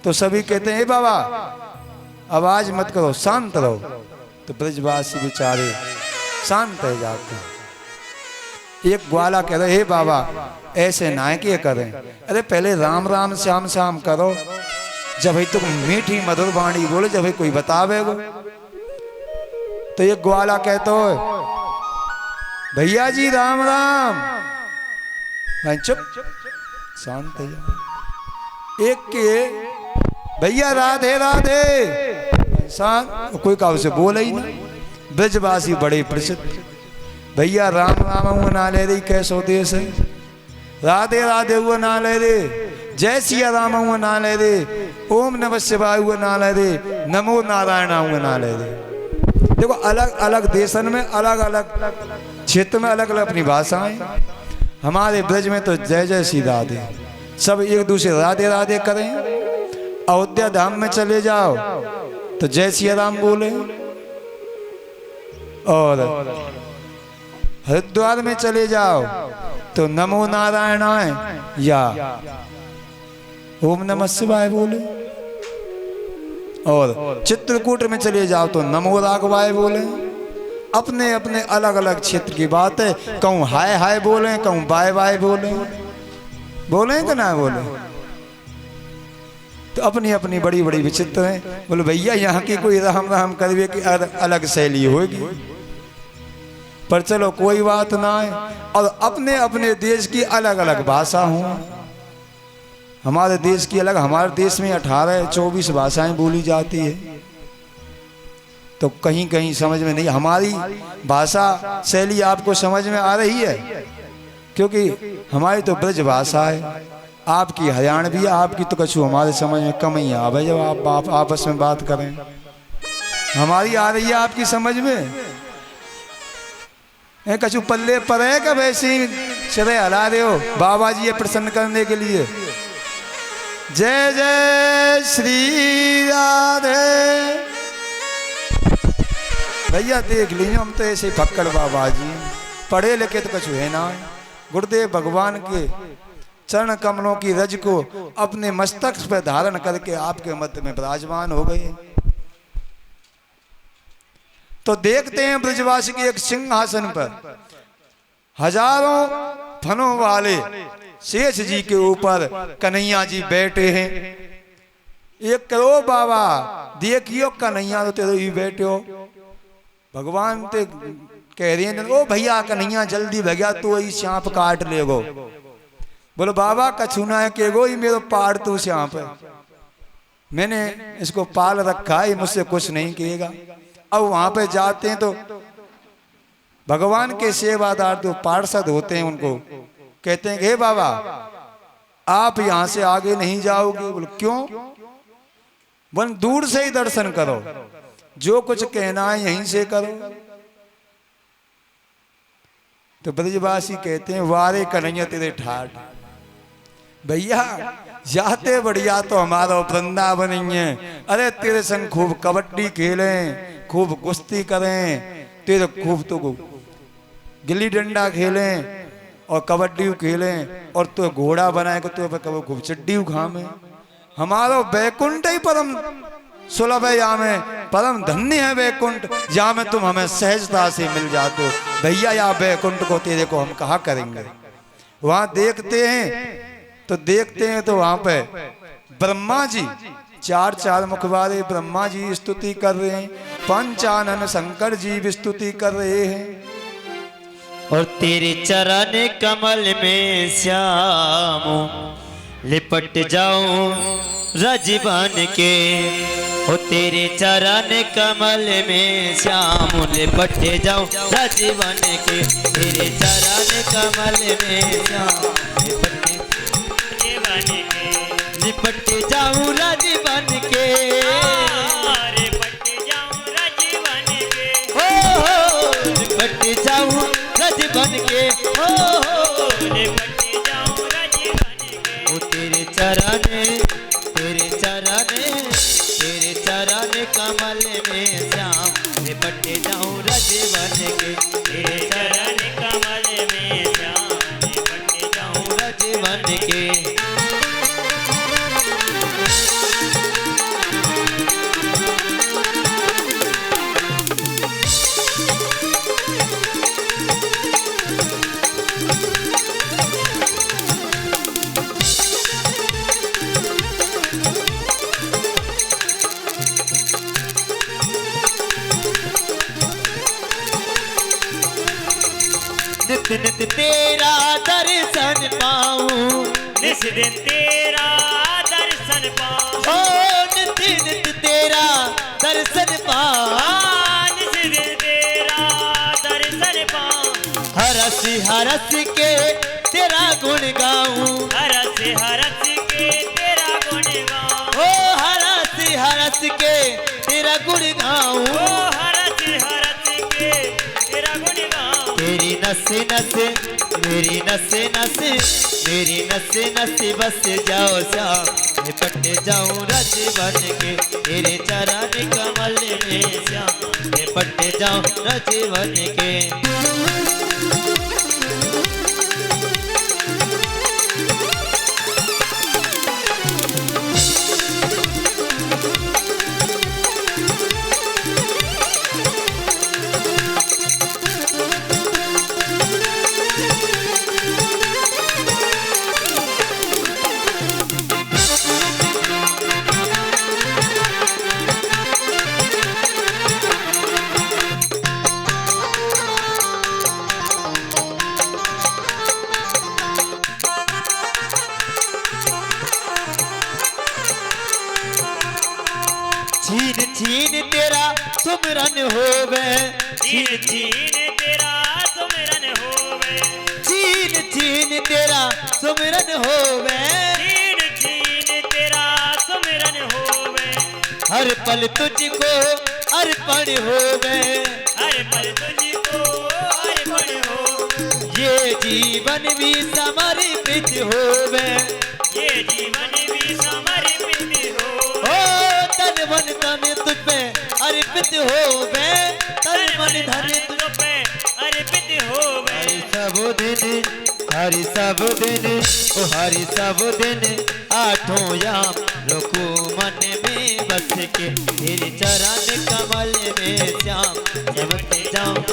तो सभी कहते हैं ए बाबा आवाज मत करो, शांत रहो। तो ब्रजवासी बेचारे शांत है जाते। एक ग्वाला कह रहे हे बाबा ऐसे ना के करें, अरे पहले राम राम श्याम श्याम करो, जब भाई तुम मीठी मधुर वाणी बोले जब भाई कोई बतावेगो। तो एक ग्वाला कहते हो भैया जी राम राम, भाई चुप शांत है। एक के भैया राधे राधे, शांत, कोई काव से बोला ही नहीं। ब्रजवासी बड़े प्रसिद्ध, भैया राम राम हुआ ना ले रही कैसो देश है, राधे राधे हुआ ना ले रे, जय सिया राम हुआ ना ले रे, ओम नमः शिवाय हुआ ना ले रे, नमो नारायण हुआ ना ले रे। देखो अलग अलग देशन में अलग अलग क्षेत्र में अलग अलग अपनी भाषाएं। हमारे ब्रज में तो जय जय श्री राधे, सब एक दूसरे राधे राधे करें। अयोध्या धाम में चले जाओ तो जय सिया राम बोले, और हरिद्वार में चले जाओ तो नमो नारायणाय या ओम नमः शिवाय बोले, और चित्रकूट में चले जाओ तो नमो राघवाय बोले। अपने अपने अलग अलग क्षेत्र की बात है, कहूँ हाय हाय बोले, कहूँ बाय बाय बोले, बोले कि ना बोले। तो अपनी अपनी बड़ी बड़ी विचित्र है। बोले भैया यहाँ की कोई राम राम करवे की अलग शैली होगी, पर चलो कोई बात ना है। और अपने अपने देश की अलग अलग भाषा हो, हमारे देश की अलग, हमारे देश में 18-24 भाषाएं बोली जाती है, तो कहीं कहीं समझ में नहीं। हमारी भाषा शैली आपको समझ में आ रही है क्योंकि हमारी तो ब्रज भाषा है, आपकी हरियाणवी है, आपकी तो कछु हमारे समझ में कम ही आ भाई। जब आप आपस में बात करें, हमारी आ रही है आपकी समझ में, कछु पल्ले पर है क्या? वैसे ही सिरे हला रहे हो बाबा जी ये प्रसन्न करने के लिए। जय जय श्री राधे। भैया देख लीजिए हम तो ऐसे फक्कड़ बाबा जी, पढ़े लिखे तो कछु है ना। गुरुदेव भगवान के चरण कमलों की रज को अपने मस्तक पर धारण करके आपके मध्य में विराजमान हो गए। तो देखते हैं ब्रजवासी के एक सिंहासन पर हजारों फनों वाले शेष जी के ऊपर कन्हैया जी बैठे हैं। एक करो बाबा देखियो कन्हैया तो तेरे ही बैठे हो। भगवान ते कह रही है ओ भैया कन्हैया जल्दी भैया तू ही सांप काट लेगो। बोलो बाबा कछुना है के गो ही मेरे पार तू सांप है, मैंने इसको पाल रखा है, मुझसे कुछ नहीं कहेगा। अब वहां पे जाते हैं तो भगवान के सेवादार जो पार्षद होते हैं उनको कहते हैं हे बाबा आप यहां से आगे नहीं जाओगे। बोलो क्यों? बोल दूर से ही दर्शन करो, जो कुछ कहना है यहीं से करो। तो ब्रजवासी कहते हैं वारे कन्हैया तेरे ठाठ, भैया जाते बढ़िया तो हमारा वृंदावन ही है। अरे तेरे संग खूब कबड्डी खेलें, खूब कुश्ती करें, तेरे खूब तो गिल्ली डंडा खेलें और कबड्डी खेलें, और तो घोड़ा बनाए को तो कब खूब चिड्डी खामे। हमारा वैकुंठ ही परम सुलभ है, यहाँ में परम धन्य है वैकुंठ, जहाँ में तुम हमें सहजता से मिल जाते हो। भैया यहाँ वैकुंठ को तेरे को हम कहा करेंगे। वहां देखते हैं तो वहां पे ब्रह्मा जी चार मुख वाले ब्रह्मा जी स्तुति कर रहे हैं, पंचानन शंकर जी भी स्तुति कर रहे हैं। और तेरे चरण कमल में श्याम लिपट जाऊं रज बन के। ओ तेरे चरण कमल में श्याम लिपट जाऊं रज बन के। तेरे चरण कमल में श्याम लिपट जाऊं रज बन के। लिपट जाऊं रज बन के, लिपट जाऊं रज बन के, लिपट जाऊं रज बन के। ओ तेरे चरण कमल में श्याम लिपट जाऊं रजवन के, तेरे चरण कमल में श्याम लिपट जाऊं रजवन के। नित नित तेरा दर्शन पाऊं, निस दिन तेरा दर्शन पाऊं, ओ नित नित तेरा दर्शन पाऊं, निस दिन तेरा दर्शन पाऊं, हरस के तेरा गुण गाऊं, हरस के तेरा गुण गाऊं, ओ हरस के तेरा गुण गाऊं, हरस के तेरा गुण गाऊं। तेरी नस नस मेरी नस नस मेरी नस नस बस जाओ श्याम लिपट जाऊं रजवन के, तेरे चरण कमल में श्याम लिपट जाऊं रजवन के। छीन छीन तेरा सुमरन होवे, छीन छीन तेरा सुमिरन होवे, छीन छीन तेरा सुमरन होवे, छीन छीन तेरा सुमिरन होवे, हर पल तुझको अर्पण होवे, हर पल तुझको अर्पण हो, ये जीवन भी समर्पित होवे, ये जीवन भी समर्पित हो, ओ तन मन धन तुझ पे अर्पित होवे, तन मन धन तुझ पे अर्पित होवे। हरि सब दिन हरि सब दिन ओ हरि सब दिन आठों याम रुकू मन में बस के, तेरे चरण कमल में श्याम लिपट जाऊं,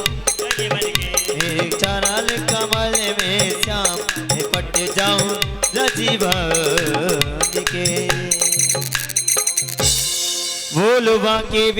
रजवन के तेरे चरण कमल में श्याम लिपट जाऊं रजवन के। बोलो बांके